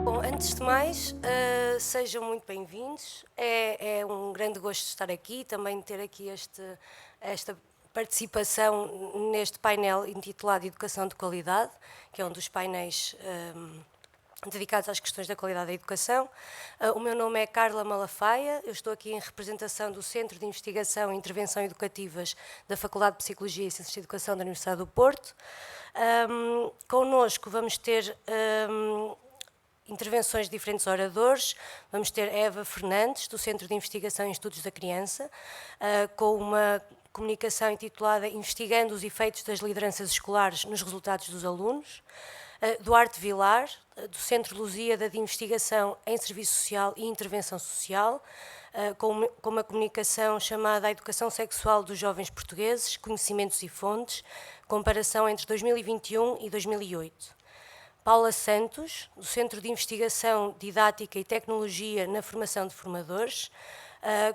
Bom, antes de mais, sejam muito bem-vindos. É um grande gosto estar aqui, também de ter aqui esta participação neste painel intitulado Educação de Qualidade, que é um dos painéis dedicados às questões da qualidade da educação. O meu nome é Carla Malafaia, eu estou aqui em representação do Centro de Investigação e Intervenção Educativas da Faculdade de Psicologia e Ciências de Educação da Universidade do Porto. Connosco vamos ter intervenções de diferentes oradores. Vamos ter Eva Fernandes, do Centro de Investigação e Estudos da Criança, com uma comunicação intitulada Investigando os efeitos das lideranças escolares nos resultados dos alunos. Duarte Vilar, do Centro Lusíada de Investigação em Serviço Social e Intervenção Social, com uma comunicação chamada A Educação Sexual dos Jovens Portugueses, Conhecimentos e Fontes, comparação entre 2021 e 2008. Paula Santos, do Centro de Investigação Didática e Tecnologia na Formação de Formadores,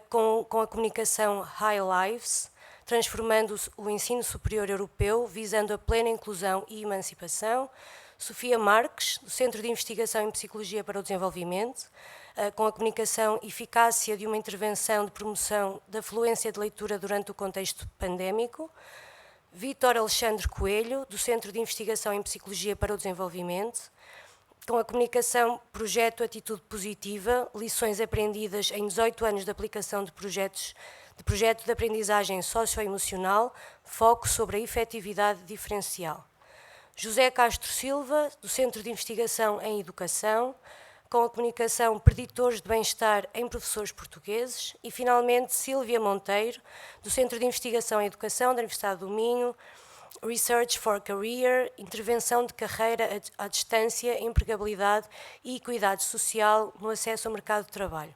com a comunicação High Lives, transformando o ensino superior europeu, visando a plena inclusão e emancipação. Sofia Marques, do Centro de Investigação em Psicologia para o Desenvolvimento, com a comunicação Eficácia de uma Intervenção de Promoção da Fluência de Leitura durante o contexto pandémico. Vítor Alexandre Coelho, do Centro de Investigação em Psicologia para o Desenvolvimento, com a comunicação Projeto Atitude Positiva, lições aprendidas em 18 anos de aplicação de projeto de aprendizagem socioemocional, foco sobre a efetividade diferencial. José Castro Silva, do Centro de Investigação em Educação, com a comunicação Preditores de Bem-Estar em Professores Portugueses. E, finalmente, Sílvia Monteiro, do Centro de Investigação em Educação da Universidade do Minho, Research for Career, Intervenção de Carreira à Distância, Empregabilidade e Equidade Social no acesso ao mercado de trabalho.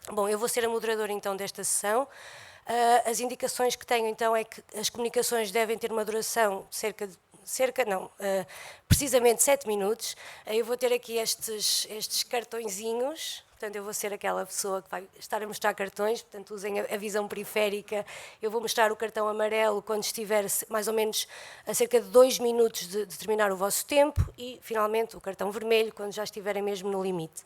Bom, eu vou ser a moderadora, então, desta sessão. As indicações que tenho, então, é que as comunicações devem ter uma duração de precisamente 7 minutos. Eu vou ter aqui estes cartõezinhos, portanto eu vou ser aquela pessoa que vai estar a mostrar cartões, portanto usem a visão periférica. Eu vou mostrar o cartão amarelo quando estiver mais ou menos a cerca de 2 minutos de terminar o vosso tempo e finalmente o cartão vermelho quando já estiverem mesmo no limite.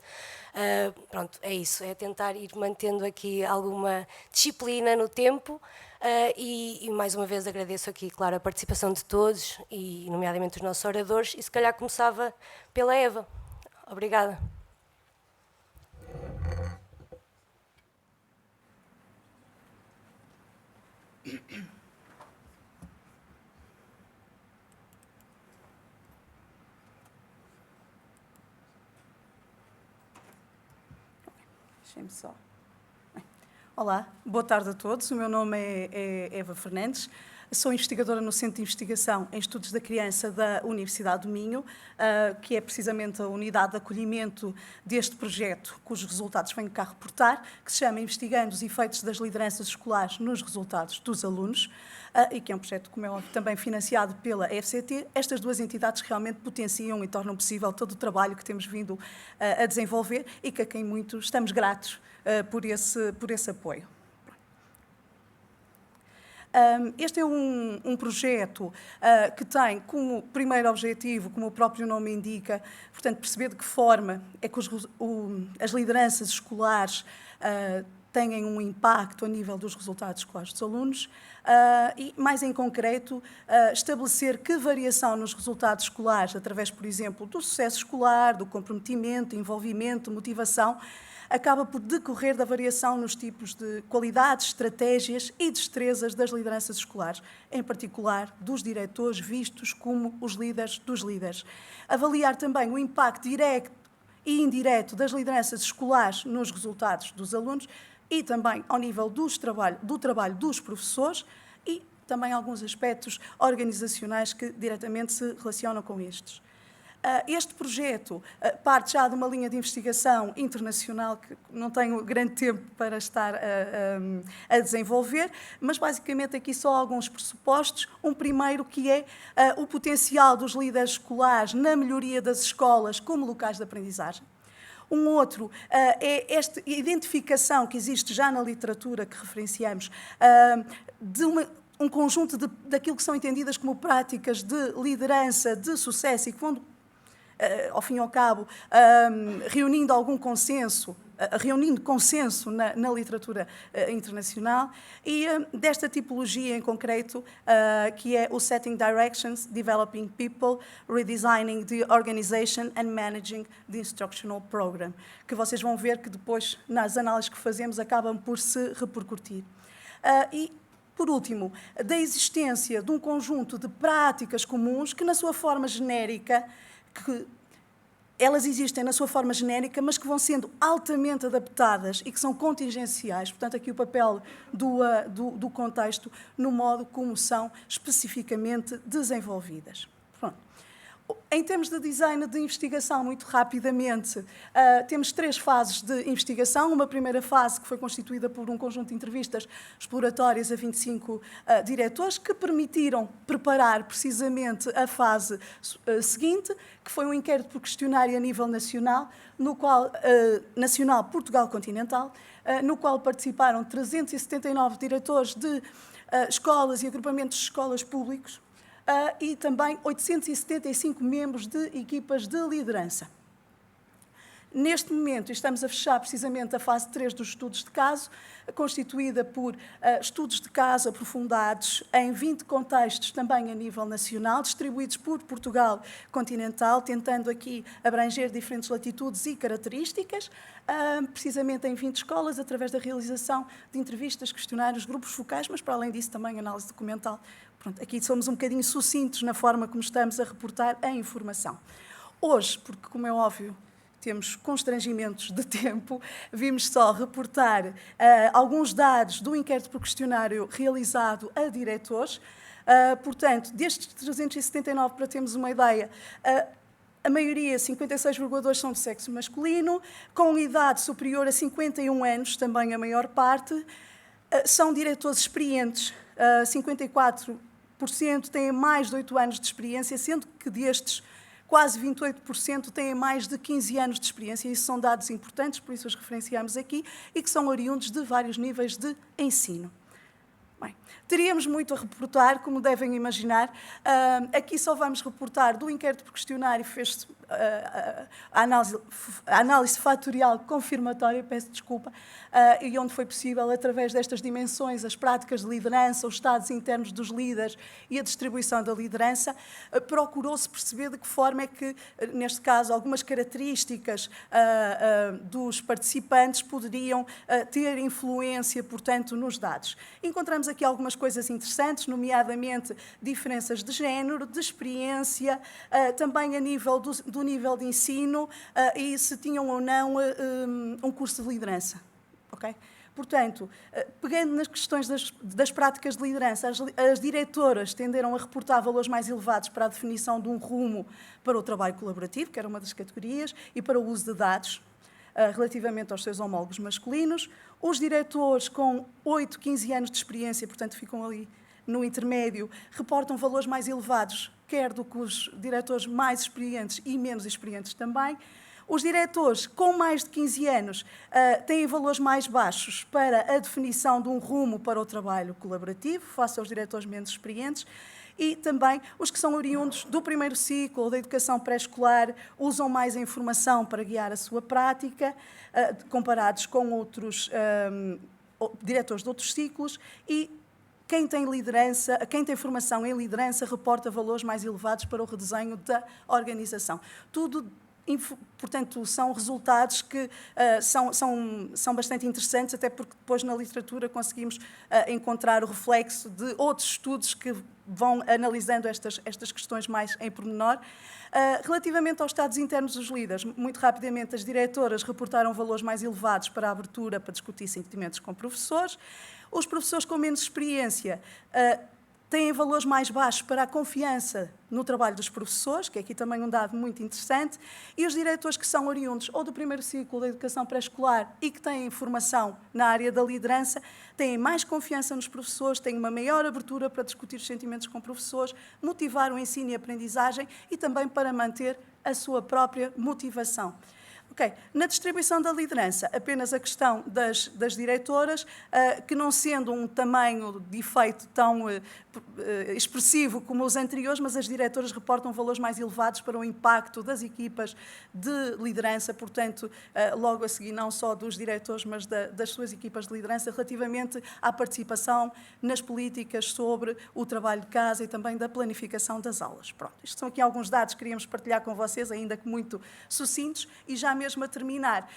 Pronto, é isso, é tentar ir mantendo aqui alguma disciplina no tempo. E mais uma vez agradeço aqui, claro, a participação de todos, e nomeadamente dos nossos oradores, e se calhar começava pela Eva. Obrigada. Deixem-me só. Olá, boa tarde a todos. O meu nome é Eva Fernandes. Sou investigadora no Centro de Investigação em Estudos da Criança da Universidade do Minho, que é precisamente a unidade de acolhimento deste projeto, cujos resultados venho cá reportar, que se chama Investigando os Efeitos das Lideranças Escolares nos Resultados dos Alunos, e que é um projeto, como é óbvio, também financiado pela FCT. Estas duas entidades realmente potenciam e tornam possível todo o trabalho que temos vindo a desenvolver e que a quem muito estamos gratos por esse apoio. Este é um projeto que tem como primeiro objetivo, como o próprio nome indica, portanto, perceber de que forma é que as lideranças escolares têm um impacto a nível dos resultados escolares dos alunos e, mais em concreto, estabelecer que variação nos resultados escolares, através, por exemplo, do sucesso escolar, do comprometimento, envolvimento, motivação, acaba por decorrer da variação nos tipos de qualidades, estratégias e destrezas das lideranças escolares, em particular dos diretores vistos como os líderes dos líderes. Avaliar também o impacto direto e indireto das lideranças escolares nos resultados dos alunos e também ao nível do trabalho dos professores e também alguns aspectos organizacionais que diretamente se relacionam com estes. Este projeto parte já de uma linha de investigação internacional que não tenho grande tempo para estar a desenvolver, mas basicamente aqui só alguns pressupostos. Um primeiro que é o potencial dos líderes escolares na melhoria das escolas como locais de aprendizagem. Um outro é esta identificação que existe já na literatura que referenciamos um conjunto daquilo que são entendidas como práticas de liderança, de sucesso e que vão, ao fim e ao cabo, reunindo algum consenso, reunindo consenso na literatura internacional, e desta tipologia em concreto, que é o Setting Directions, Developing People, Redesigning the Organization and Managing the Instructional Program, que vocês vão ver que depois, nas análises que fazemos, acabam por se repercutir. E, por último, da existência de um conjunto de práticas comuns que, na sua forma genérica, que elas existem na sua forma genérica, mas que vão sendo altamente adaptadas e que são contingenciais. Portanto, aqui o papel do contexto no modo como são especificamente desenvolvidas. Pronto. Em termos de design de investigação, muito rapidamente, temos 3 fases de investigação. Uma primeira fase que foi constituída por um conjunto de entrevistas exploratórias a 25 diretores, que permitiram preparar precisamente a fase seguinte, que foi um inquérito por questionário a nível nacional, no qual, nacional Portugal continental, no qual participaram 379 diretores de escolas e agrupamentos de escolas públicos, e também 875 membros de equipas de liderança. Neste momento, estamos a fechar precisamente a fase 3 dos estudos de caso, constituída por estudos de caso aprofundados em 20 contextos, também a nível nacional, distribuídos por Portugal continental, tentando aqui abranger diferentes latitudes e características, precisamente em 20 escolas, através da realização de entrevistas, questionários, grupos focais, mas, para além disso, também análise documental. Pronto, aqui somos um bocadinho sucintos na forma como estamos a reportar a informação. Hoje, porque, como é óbvio, temos constrangimentos de tempo, vimos só reportar alguns dados do inquérito por questionário realizado a diretores. Portanto, destes 379, para termos uma ideia, a maioria, 56,2%, são de sexo masculino, com idade superior a 51 anos, também a maior parte. São diretores experientes, 54% têm mais de 8 anos de experiência, sendo que destes, quase 28% têm mais de 15 anos de experiência. Isso são dados importantes, por isso os referenciamos aqui, e que são oriundos de vários níveis de ensino. Bem, teríamos muito a reportar, como devem imaginar. Aqui só vamos reportar do inquérito por questionário, fez-se a análise fatorial confirmatória, peço desculpa, e onde foi possível, através destas dimensões, as práticas de liderança, os estados internos dos líderes e a distribuição da liderança, procurou-se perceber de que forma é que, neste caso, algumas características dos participantes poderiam ter influência, portanto, nos dados. Encontramos aqui algumas coisas interessantes, nomeadamente diferenças de género, de experiência, também a nível do nível de ensino e se tinham ou não um curso de liderança. Okay? Portanto, pegando nas questões das práticas de liderança, as diretoras tenderam a reportar valores mais elevados para a definição de um rumo para o trabalho colaborativo, que era uma das categorias, e para o uso de dados, relativamente aos seus homólogos masculinos. Os diretores com 8, 15 anos de experiência, portanto, ficam ali no intermédio, reportam valores mais elevados, quer do que os diretores mais experientes e menos experientes também. Os diretores com mais de 15 anos têm valores mais baixos para a definição de um rumo para o trabalho colaborativo, face aos diretores menos experientes, e também os que são oriundos do primeiro ciclo ou da educação pré-escolar usam mais a informação para guiar a sua prática, comparados com outros diretores de outros ciclos, e quem tem liderança, quem tem formação em liderança reporta valores mais elevados para o redesenho da organização. Tudo, portanto, são resultados que são bastante interessantes, até porque depois na literatura conseguimos encontrar o reflexo de outros estudos que vão analisando estas questões mais em pormenor. Relativamente aos estados internos dos líderes, muito rapidamente as diretoras reportaram valores mais elevados para a abertura para discutir sentimentos com professores. Os professores com menos experiência têm valores mais baixos para a confiança no trabalho dos professores, que é aqui também um dado muito interessante, e os diretores que são oriundos ou do primeiro ciclo da educação pré-escolar e que têm formação na área da liderança, têm mais confiança nos professores, têm uma maior abertura para discutir os sentimentos com professores, motivar o ensino e a aprendizagem e também para manter a sua própria motivação. Ok, na distribuição da liderança, apenas a questão das diretoras, que não sendo um tamanho de efeito tão expressivo como os anteriores, mas as diretoras reportam valores mais elevados para o impacto das equipas de liderança, portanto, logo a seguir não só dos diretores, mas das suas equipas de liderança, relativamente à participação nas políticas sobre o trabalho de casa e também da planificação das aulas. Pronto, estes são aqui alguns dados que queríamos partilhar com vocês, ainda que muito sucintos, e já mesmo a terminar,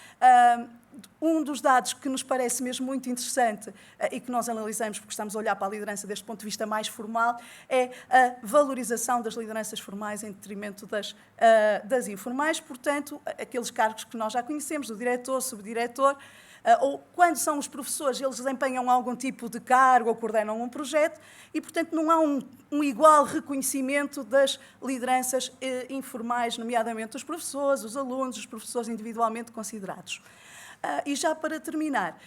um dos dados que nos parece mesmo muito interessante e que nós analisamos porque estamos a olhar para a liderança deste ponto de vista mais formal, é a valorização das lideranças formais em detrimento das informais, portanto, aqueles cargos que nós já conhecemos, do diretor, subdiretor, ou quando são os professores, eles desempenham algum tipo de cargo ou coordenam um projeto e, portanto, não há um igual reconhecimento das lideranças informais, nomeadamente os professores, os alunos, os professores individualmente considerados. E já para terminar,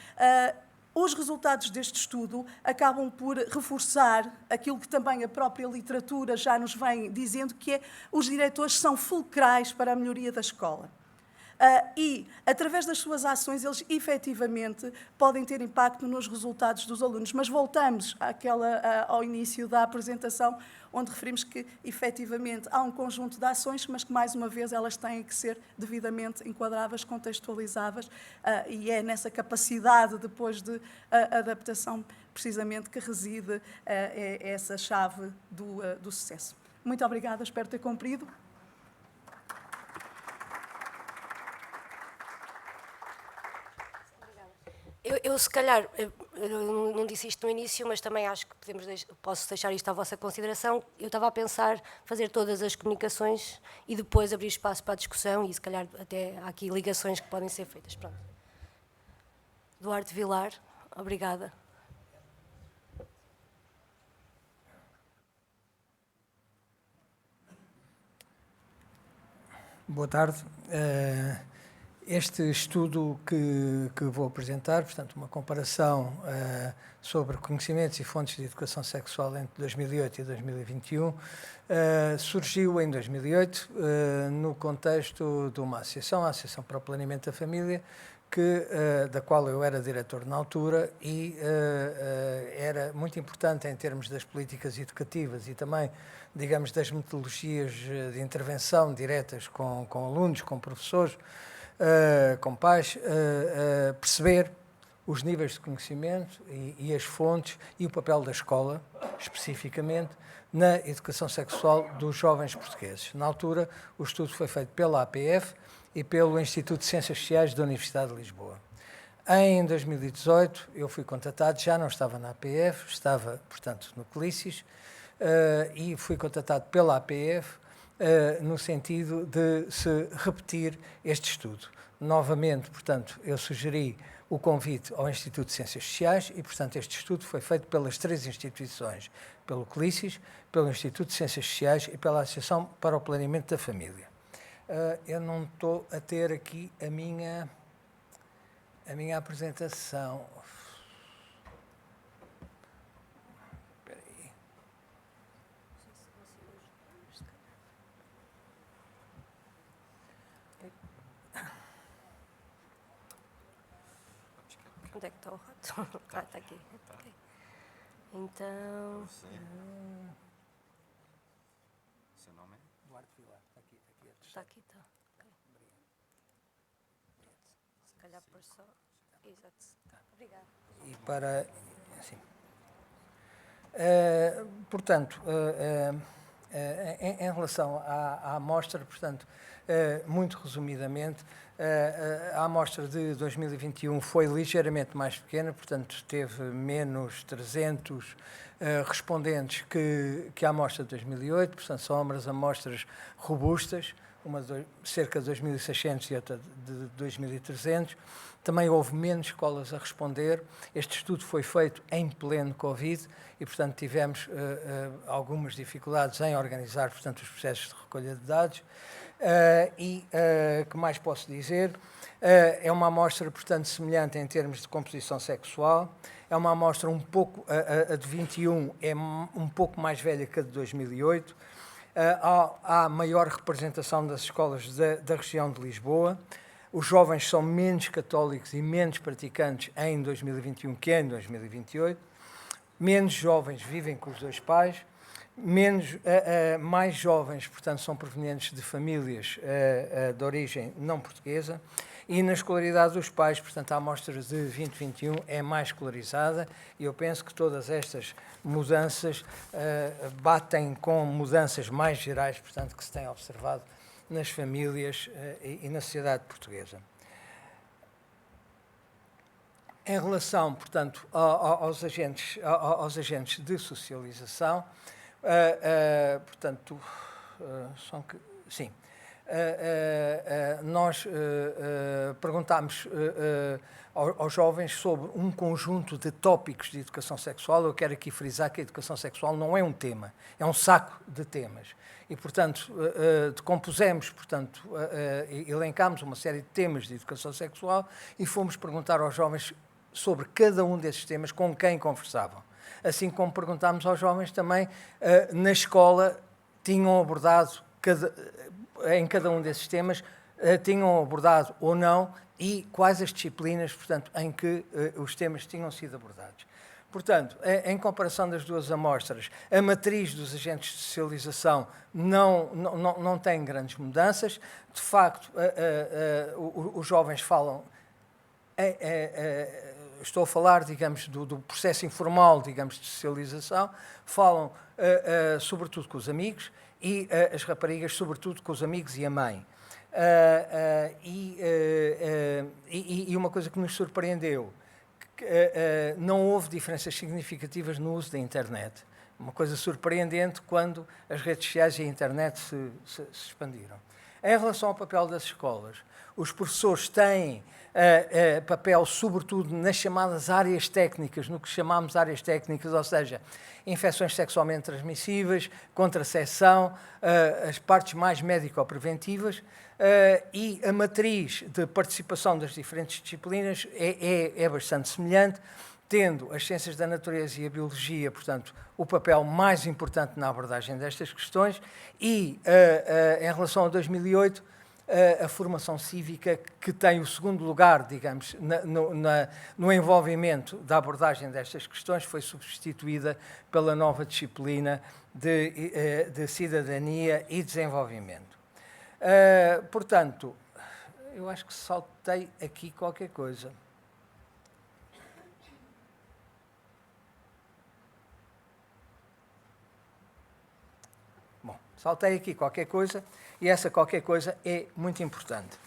os resultados deste estudo acabam por reforçar aquilo que também a própria literatura já nos vem dizendo, que é os diretores são fulcrais para a melhoria da escola. E, através das suas ações, eles efetivamente podem ter impacto nos resultados dos alunos. Mas voltamos ao início da apresentação, onde referimos que, efetivamente, há um conjunto de ações, mas que, mais uma vez, elas têm que ser devidamente enquadradas, contextualizadas, e é nessa capacidade, depois de adaptação, precisamente, que reside essa chave do sucesso. Muito obrigada, espero ter cumprido. Eu se calhar, eu não disse isto no início, mas também acho que posso deixar isto à vossa consideração. Eu estava a pensar fazer todas as comunicações e depois abrir espaço para a discussão e se calhar até há aqui ligações que podem ser feitas. Pronto. Duarte Vilar, obrigada. Boa tarde. Este estudo que vou apresentar, portanto, uma comparação sobre conhecimentos e fontes de educação sexual entre 2008 e 2021, surgiu em 2008 no contexto de uma associação, a Associação para o Planeamento da Família, da qual eu era diretor na altura e era muito importante em termos das políticas educativas e também, digamos, das metodologias de intervenção diretas com alunos, com professores, com pais, perceber os níveis de conhecimento e as fontes e o papel da escola, especificamente, na educação sexual dos jovens portugueses. Na altura, o estudo foi feito pela APF e pelo Instituto de Ciências Sociais da Universidade de Lisboa. Em 2018, eu fui contatado, já não estava na APF, estava, portanto, no Clícis, e fui contatado pela APF no sentido de se repetir este estudo. Novamente, portanto, eu sugeri o convite ao Instituto de Ciências Sociais e, portanto, este estudo foi feito pelas três instituições, pelo Clícis, pelo Instituto de Ciências Sociais e pela Associação para o Planeamento da Família. Eu não estou a ter aqui a minha apresentação. Onde é que está o rato? Está aqui. Okay. Então... Seu nome é? Duarte Vilar. Está aqui. Está aqui, está. Okay. Se calhar por só... Exato. Obrigada. E para... Assim. Portanto, em relação à amostra, portanto, muito resumidamente, a amostra de 2021 foi ligeiramente mais pequena, portanto, teve menos 300 respondentes que a amostra de 2008, portanto, são amostras robustas, uma de cerca de 2.600 e outra de 2.300. Também houve menos escolas a responder. Este estudo foi feito em pleno Covid e, portanto, tivemos algumas dificuldades em organizar, portanto, os processos de recolha de dados. Que mais posso dizer? É uma amostra, portanto, semelhante em termos de composição sexual. É uma amostra um pouco... A de 21 é um pouco mais velha que a de 2008. Há maior representação das escolas da região de Lisboa. os jovens são menos católicos e menos praticantes em 2021 que em 2028, menos jovens vivem com os dois pais, mais jovens, portanto, são provenientes de famílias de origem não portuguesa, e na escolaridade dos pais, portanto, a amostra de 2021 é mais escolarizada, e eu penso que todas estas mudanças batem com mudanças mais gerais, portanto, que se têm observado nas famílias e na sociedade portuguesa. Em relação, portanto, aos agentes de socialização, portanto, nós perguntámos aos jovens sobre um conjunto de tópicos de educação sexual. Eu quero aqui frisar que a educação sexual não é um tema, é um saco de temas. E, portanto, decompusemos, portanto, elencámos uma série de temas de educação sexual e fomos perguntar aos jovens sobre cada um desses temas com quem conversavam. Assim como perguntámos aos jovens também, na escola, tinham abordado, em cada um desses temas, tinham abordado ou não, e quais as disciplinas, portanto, em que os temas tinham sido abordados. Portanto, em comparação das duas amostras, a matriz dos agentes de socialização não tem grandes mudanças. De facto, os jovens falam, estou a falar, digamos, do processo informal, digamos, de socialização, falam sobretudo com os amigos, e as raparigas sobretudo com os amigos e a mãe. E uma coisa que nos surpreendeu, não houve diferenças significativas no uso da internet. Uma coisa surpreendente quando as redes sociais e a internet se expandiram. Em relação ao papel das escolas, os professores têm papel, sobretudo, nas chamadas áreas técnicas, no que chamamos áreas técnicas, ou seja, infecções sexualmente transmissíveis, contracepção, as partes mais médico-preventivas, e a matriz de participação das diferentes disciplinas é bastante semelhante, tendo as ciências da natureza e a biologia, portanto, o papel mais importante na abordagem destas questões, e, em relação a 2008, a formação cívica, que tem o segundo lugar, digamos, no envolvimento da abordagem destas questões, foi substituída pela nova disciplina de cidadania e desenvolvimento. Portanto, eu acho que saltei aqui qualquer coisa. Bom, saltei aqui qualquer coisa, e essa qualquer coisa é muito importante.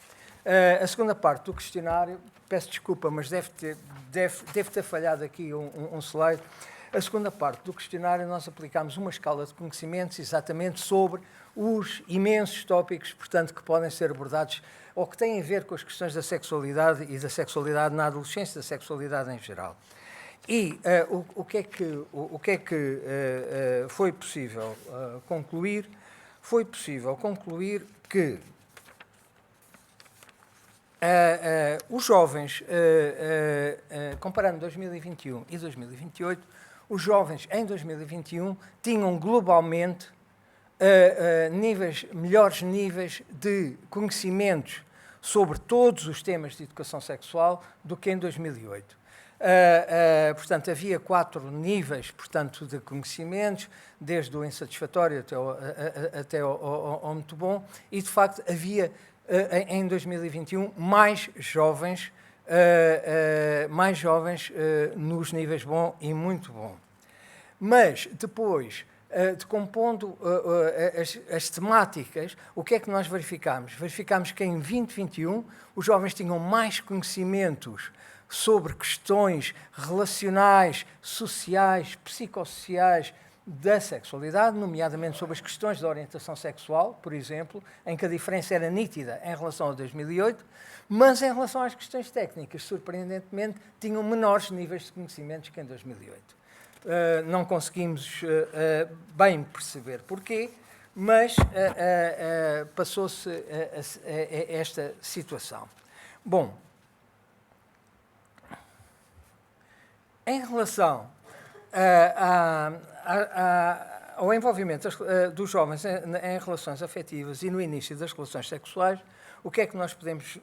A segunda parte do questionário, peço desculpa, mas deve ter falhado aqui um slide. A segunda parte do questionário, nós aplicámos uma escala de conhecimentos exatamente sobre os imensos tópicos, portanto, que podem ser abordados ou que têm a ver com as questões da sexualidade e da sexualidade na adolescência, da sexualidade em geral. E o que é que foi possível concluir? Foi possível concluir que os jovens, comparando 2021 e 2028, os jovens em 2021 tinham globalmente melhores níveis de conhecimentos sobre todos os temas de educação sexual do que em 2008. Portanto, havia 4 níveis, portanto, de conhecimentos, desde o insatisfatório até ao muito bom, e, de facto, havia, em 2021, mais jovens nos níveis bom e muito bom. Mas, depois, decompondo as temáticas, o que é que nós verificámos? Verificámos que em 2021 os jovens tinham mais conhecimentos sobre questões relacionais, sociais, psicossociais da sexualidade, nomeadamente sobre as questões da orientação sexual, por exemplo, em que a diferença era nítida em relação a 2008, mas em relação às questões técnicas, surpreendentemente, tinham menores níveis de conhecimentos que em 2008. Não conseguimos bem perceber porquê, mas passou-se esta situação. Bom, em relação ao envolvimento dos jovens em relações afetivas e no início das relações sexuais, o que é que nós podemos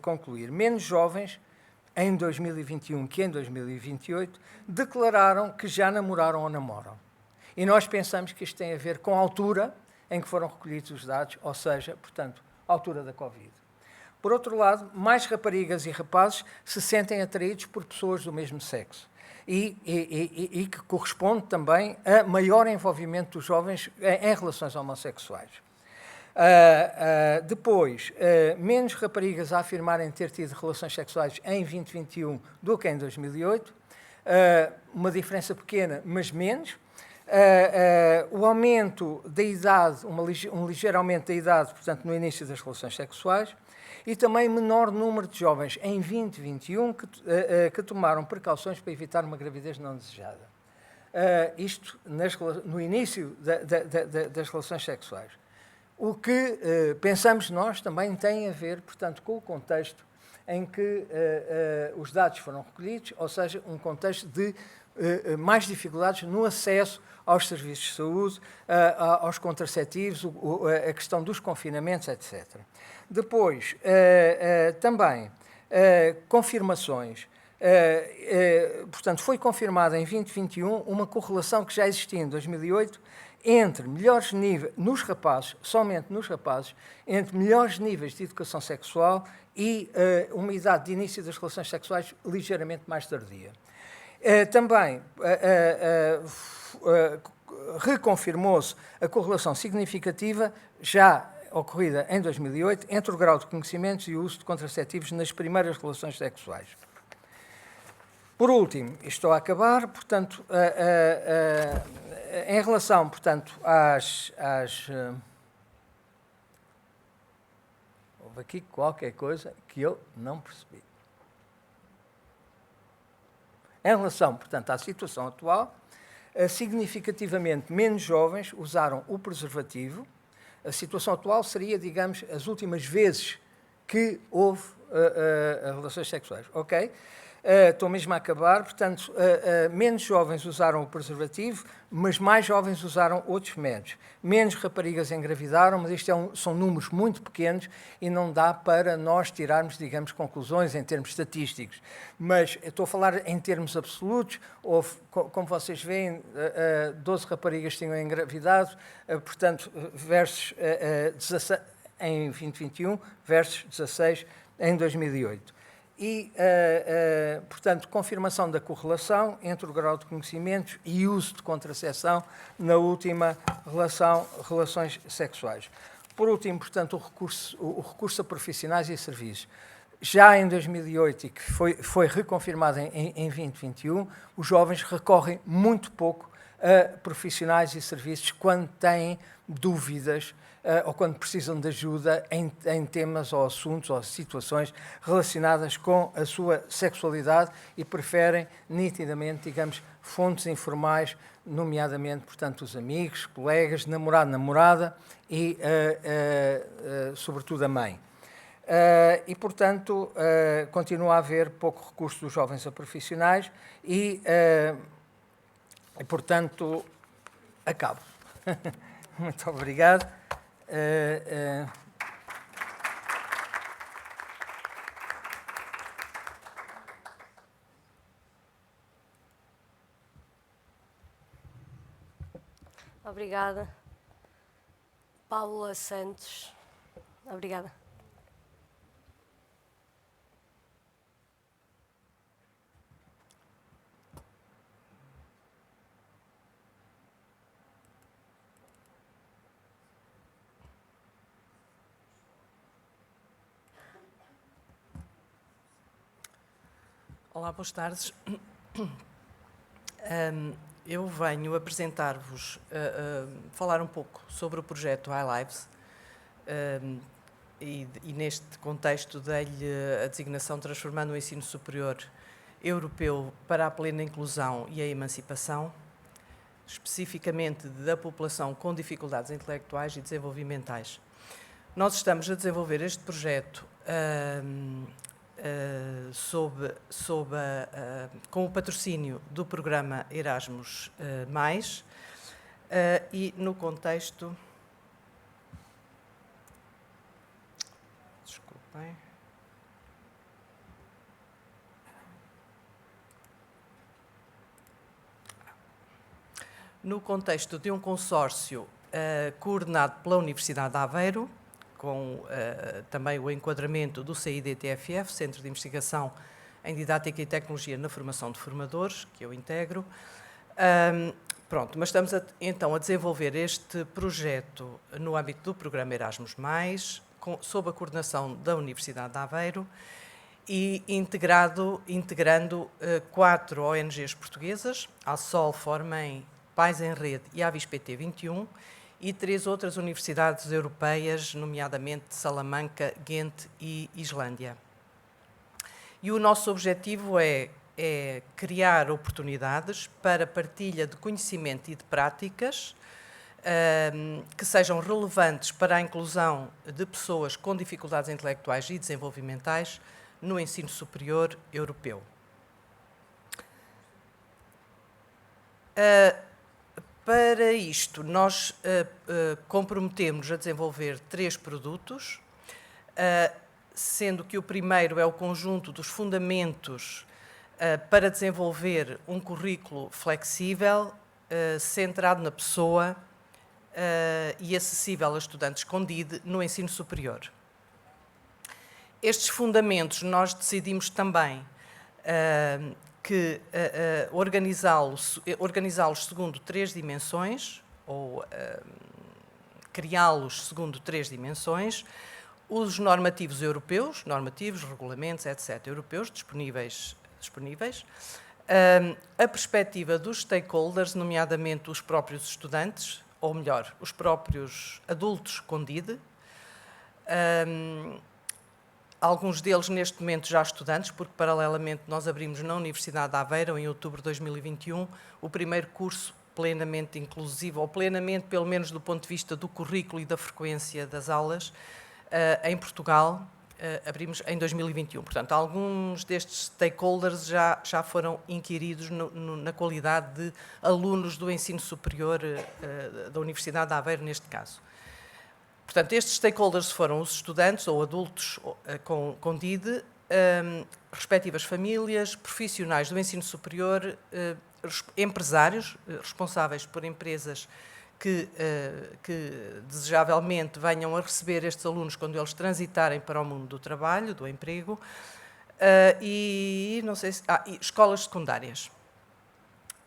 concluir? Menos jovens em 2021 que em 2028 declararam que já namoraram ou namoram. E nós pensamos que isto tem a ver com a altura em que foram recolhidos os dados, ou seja, portanto, a altura da Covid. Por outro lado, mais raparigas e rapazes se sentem atraídos por pessoas do mesmo sexo e que corresponde também a maior envolvimento dos jovens em relações homossexuais. Depois, menos raparigas a afirmarem ter tido relações sexuais em 2021 do que em 2008, uma diferença pequena, mas menos. O aumento da idade, um ligeiro aumento da idade, portanto, no início das relações sexuais, e também menor número de jovens em 2021 que tomaram precauções para evitar uma gravidez não desejada. Isto no início das relações sexuais. O que pensamos nós também tem a ver, portanto, com o contexto em que os dados foram recolhidos, ou seja, um contexto de mais dificuldades no acesso aos serviços de saúde, aos contraceptivos, a questão dos confinamentos, etc. Depois, também, confirmações. Portanto, foi confirmada em 2021 uma correlação que já existia em 2008 entre melhores níveis, nos rapazes, somente nos rapazes, entre melhores níveis de educação sexual e uma idade de início das relações sexuais ligeiramente mais tardia. Também reconfirmou-se a correlação significativa, já ocorrida em 2008, entre o grau de conhecimentos e o uso de contraceptivos nas primeiras relações sexuais. Por último, estou a acabar, portanto, em relação, portanto, houve aqui qualquer coisa que eu não percebi. Em relação, portanto, à situação atual, significativamente menos jovens usaram o preservativo. A situação atual seria, digamos, as últimas vezes que houve relações sexuais. Ok? Estou mesmo a acabar. Portanto, menos jovens usaram o preservativo, mas mais jovens usaram outros métodos. Menos raparigas engravidaram, mas isto são números muito pequenos e não dá para nós tirarmos, digamos, conclusões em termos estatísticos. Mas estou a falar em termos absolutos. Houve, como vocês veem, 12 raparigas tinham engravidado, portanto, versus 16 em 2021 versus 16 em 2008. E, portanto, confirmação da correlação entre o grau de conhecimentos e uso de contracepção na última relações sexuais. Por último, portanto, o recurso a profissionais e serviços. Já em 2008, e que foi reconfirmado em 2021, os jovens recorrem muito pouco a profissionais e serviços quando têm dúvidas ou quando precisam de ajuda em temas ou assuntos ou situações relacionadas com a sua sexualidade e preferem nitidamente, digamos, fontes informais, nomeadamente, portanto, os amigos, colegas, namorado, namorada e, sobretudo, a mãe. E, portanto, continua a haver pouco recurso dos jovens a profissionais e portanto, acabo. Muito obrigado. Obrigada. Paula Santos. Obrigada. Olá, boas tardes. Eu venho apresentar-vos, falar um pouco sobre o projeto iLives e neste contexto dei-lhe a designação Transformando o Ensino Superior Europeu para a Plena Inclusão e a Emancipação, especificamente da população com dificuldades intelectuais e desenvolvimentais. Nós estamos a desenvolver este projeto com o patrocínio do programa Erasmus+, E no contexto... Desculpem. No contexto de um consórcio coordenado pela Universidade de Aveiro, com também o enquadramento do CIDTFF, Centro de Investigação em Didática e Tecnologia na Formação de Formadores, que eu integro. Pronto, mas estamos então a desenvolver este projeto no âmbito do programa Erasmus+, sob a coordenação da Universidade de Aveiro e integrando 4 ONGs portuguesas, a Sol, Formem, Pais em Rede e a AvisPT 21, e 3 outras universidades europeias, nomeadamente Salamanca, Ghent e Islândia. E o nosso objetivo é criar oportunidades para partilha de conhecimento e de práticas que sejam relevantes para a inclusão de pessoas com dificuldades intelectuais e desenvolvimentais no ensino superior europeu. Para isto, nós comprometemos a desenvolver 3 produtos, sendo que o primeiro é o conjunto dos fundamentos para desenvolver um currículo flexível, centrado na pessoa e acessível a estudantes com DID no ensino superior. Estes fundamentos nós decidimos também que organizá-los segundo 3 dimensões, ou criá-los segundo 3 dimensões, os normativos europeus, regulamentos, etc., europeus disponíveis, a perspectiva dos stakeholders, nomeadamente os próprios estudantes, ou melhor, os próprios adultos com DID, alguns deles neste momento já estudantes, porque paralelamente nós abrimos na Universidade de Aveiro, em outubro de 2021, o primeiro curso plenamente inclusivo, ou plenamente, pelo menos do ponto de vista do currículo e da frequência das aulas, em Portugal, abrimos em 2021. Portanto, alguns destes stakeholders já foram inquiridos na qualidade de alunos do ensino superior da Universidade de Aveiro, neste caso. Portanto, estes stakeholders foram os estudantes ou adultos com DID, respectivas famílias, profissionais do ensino superior, empresários responsáveis por empresas que desejavelmente venham a receber estes alunos quando eles transitarem para o mundo do trabalho, do emprego, e escolas secundárias.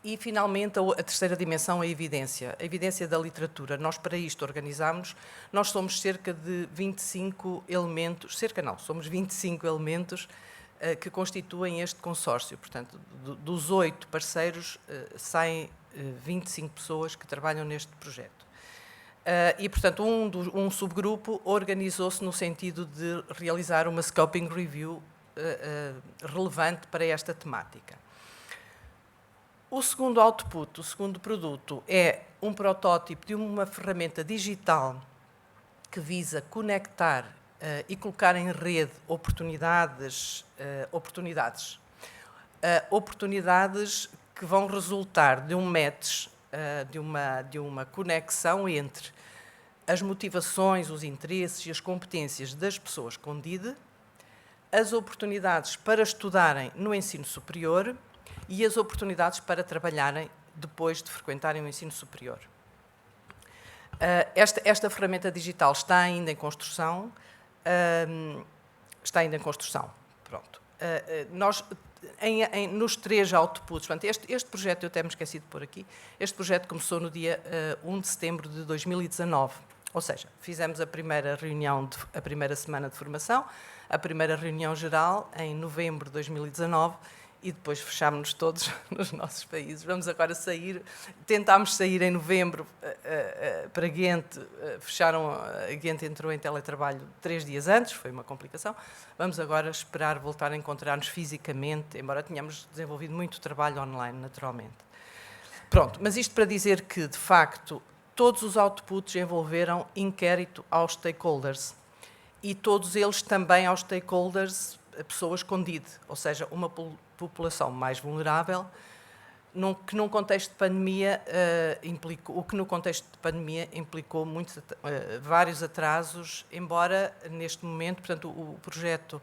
E, finalmente, a terceira dimensão é a evidência da literatura. Nós, para isto, organizámos, nós somos cerca de 25 elementos, somos 25 elementos que constituem este consórcio. Portanto, dos 8 parceiros, saem 25 pessoas que trabalham neste projeto. E, portanto, um subgrupo organizou-se no sentido de realizar uma scoping review relevante para esta temática. O segundo output, o segundo produto, é um protótipo de uma ferramenta digital que visa conectar e colocar em rede oportunidades que vão resultar de um match, de uma conexão entre as motivações, os interesses e as competências das pessoas com DID, as oportunidades para estudarem no ensino superior e as oportunidades para trabalharem depois de frequentarem o ensino superior. Esta ferramenta digital está ainda em construção. Pronto. Nós, nos 3 outputs, portanto, este projeto, eu até me esqueci de pôr aqui, este projeto começou no dia 1 de setembro de 2019, ou seja, fizemos a primeira reunião, a primeira semana de formação, a primeira reunião geral em novembro de 2019, e depois fechámos-nos todos nos nossos países. Vamos agora tentámos sair em novembro para Ghent, Ghent entrou em teletrabalho 3 dias antes, foi uma complicação. Vamos agora esperar voltar a encontrar-nos fisicamente, embora tenhamos desenvolvido muito trabalho online, naturalmente. Pronto, mas isto para dizer que, de facto, todos os outputs envolveram inquérito aos stakeholders, e todos eles também aos stakeholders, pessoas com DID, ou seja, uma população mais vulnerável, que num contexto de pandemia implicou vários atrasos, embora neste momento, portanto, o projeto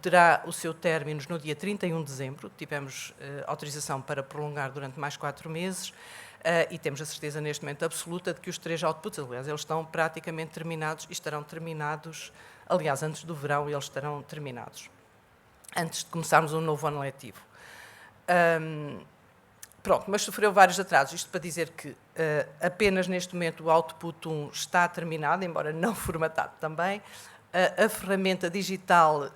terá o seu término no dia 31 de dezembro, tivemos autorização para prolongar durante mais 4 meses, e temos a certeza neste momento absoluta de que os 3 outputs, aliás, eles estão praticamente terminados e estarão terminados, aliás, antes do verão eles estarão terminados, antes de começarmos um novo ano letivo. Pronto, mas sofreu vários atrasos, isto para dizer que apenas neste momento o Output 1 está terminado, embora não formatado também. A ferramenta digital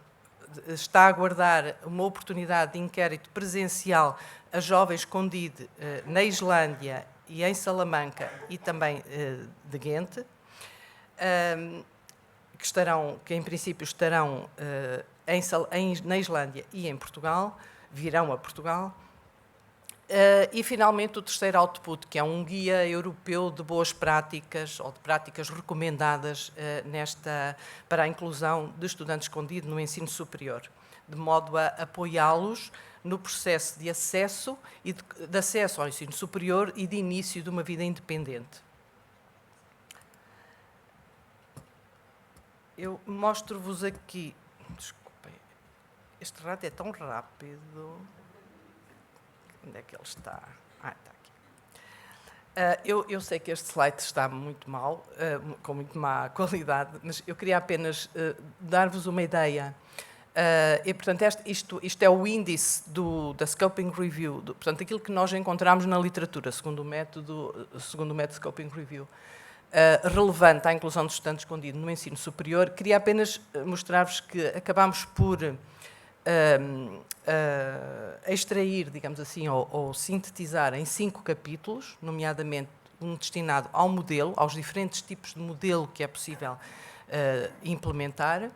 está a aguardar uma oportunidade de inquérito presencial a jovens com DID na Islândia e em Salamanca e também de Ghent, que em princípio estarão na Islândia e em Portugal, virão a Portugal. E, finalmente, o terceiro output, que é um guia europeu de boas práticas ou de práticas recomendadas para a inclusão de estudantes com DID no ensino superior, de modo a apoiá-los no processo de acesso ao ensino superior e de início de uma vida independente. Eu mostro-vos aqui... Desculpem, este rato é tão rápido... Onde é que ele está? Está aqui. Eu sei que este slide está muito mal, com muito má qualidade, mas eu queria apenas dar-vos uma ideia. E, portanto, isto é o índice da Scoping Review, portanto, aquilo que nós encontramos na literatura, segundo o método Scoping Review, relevante à inclusão dos estudantes com DID no ensino superior. Queria apenas mostrar-vos que acabámos por... extrair, digamos assim, ou sintetizar em 5 capítulos, nomeadamente um destinado ao modelo, aos diferentes tipos de modelo que é possível implementar.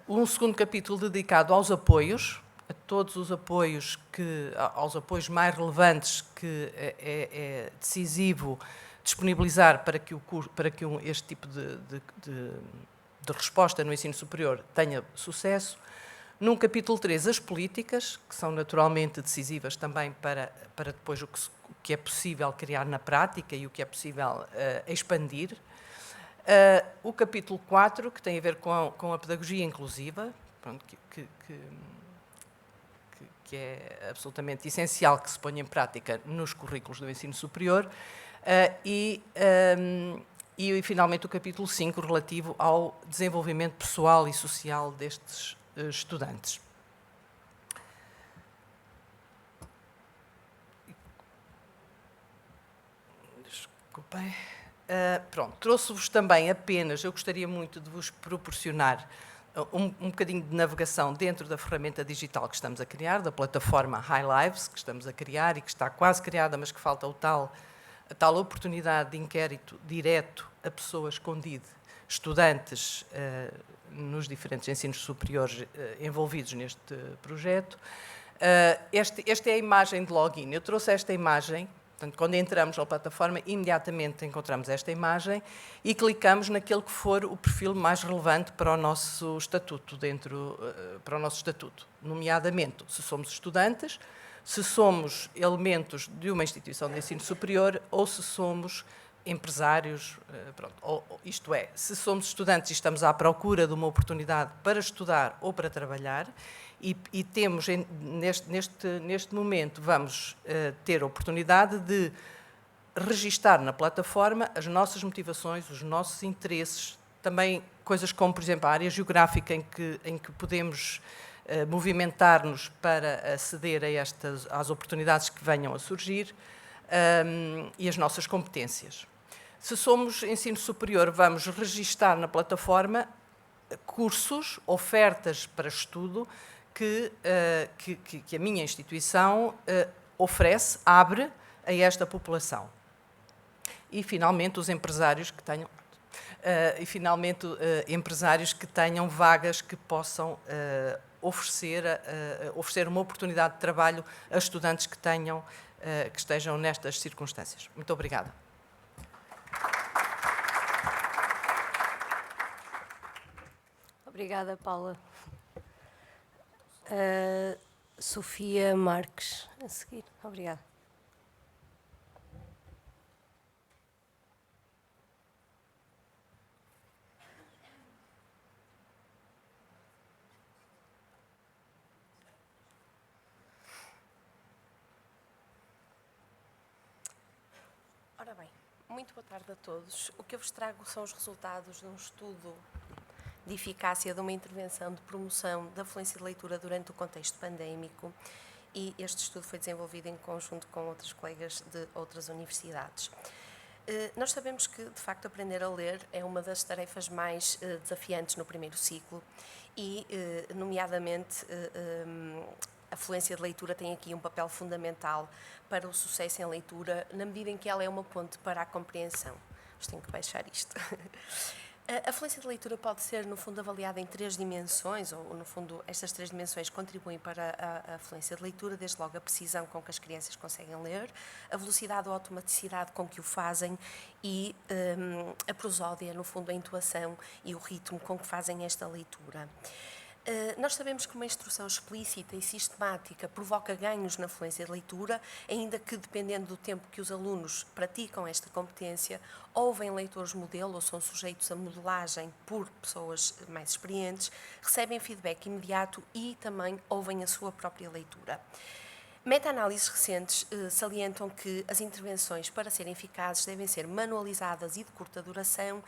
Um segundo capítulo dedicado aos apoios, a todos os apoios aos apoios mais relevantes que é decisivo disponibilizar para que este tipo de resposta no ensino superior tenha sucesso. Num capítulo 3, as políticas, que são naturalmente decisivas também para depois o que é possível criar na prática e o que é possível expandir. O capítulo 4, que tem a ver com a pedagogia inclusiva, pronto, que é absolutamente essencial que se ponha em prática nos currículos do ensino superior. E, finalmente, o capítulo 5, relativo ao desenvolvimento pessoal e social destes estudantes. Desculpem. Pronto, trouxe-vos também apenas, eu gostaria muito de vos proporcionar um bocadinho de navegação dentro da ferramenta digital que estamos a criar, da plataforma High Lives, que estamos a criar e que está quase criada, mas que falta a tal oportunidade de inquérito direto a pessoas com DID, estudantes nos diferentes ensinos superiores envolvidos neste projeto. Esta é a imagem de login. Eu trouxe esta imagem, portanto, quando entramos na plataforma, imediatamente encontramos esta imagem e clicamos naquele que for o perfil mais relevante para o nosso estatuto, nomeadamente se somos estudantes, se somos elementos de uma instituição de ensino superior ou se somos empresários, isto é, se somos estudantes e estamos à procura de uma oportunidade para estudar ou para trabalhar e temos, neste momento, vamos ter a oportunidade de registar na plataforma as nossas motivações, os nossos interesses, também coisas como, por exemplo, a área geográfica em que podemos movimentar-nos para aceder às oportunidades que venham a surgir e as nossas competências. Se somos ensino superior, vamos registar na plataforma cursos, ofertas para estudo que a minha instituição abre a esta população. E, finalmente, os empresários que tenham... empresários que tenham vagas que possam oferecer uma oportunidade de trabalho a estudantes que estejam nestas circunstâncias. Muito obrigada. Obrigada, Paula. Sofia Marques, a seguir. Obrigada. Ora bem, muito boa tarde a todos. O que eu vos trago são os resultados de um estudo de eficácia de uma intervenção de promoção da fluência de leitura durante o contexto pandémico, e este estudo foi desenvolvido em conjunto com outros colegas de outras universidades. Nós sabemos que, de facto, aprender a ler é uma das tarefas mais desafiantes no primeiro ciclo e, nomeadamente, a fluência de leitura tem aqui um papel fundamental para o sucesso em leitura, na medida em que ela é uma ponte para a compreensão. Mas tenho que baixar isto. A fluência de leitura pode ser, no fundo, avaliada em 3 dimensões, ou, no fundo, estas 3 dimensões contribuem para a fluência de leitura, desde logo a precisão com que as crianças conseguem ler, a velocidade ou automaticidade com que o fazem e a prosódia, no fundo, a entoação e o ritmo com que fazem esta leitura. Nós sabemos que uma instrução explícita e sistemática provoca ganhos na fluência de leitura, ainda que, dependendo do tempo que os alunos praticam esta competência, ouvem leitores modelo ou são sujeitos a modelagem por pessoas mais experientes, recebem feedback imediato e também ouvem a sua própria leitura. Meta-análises recentes salientam que as intervenções, para serem eficazes, devem ser manualizadas e de curta duração,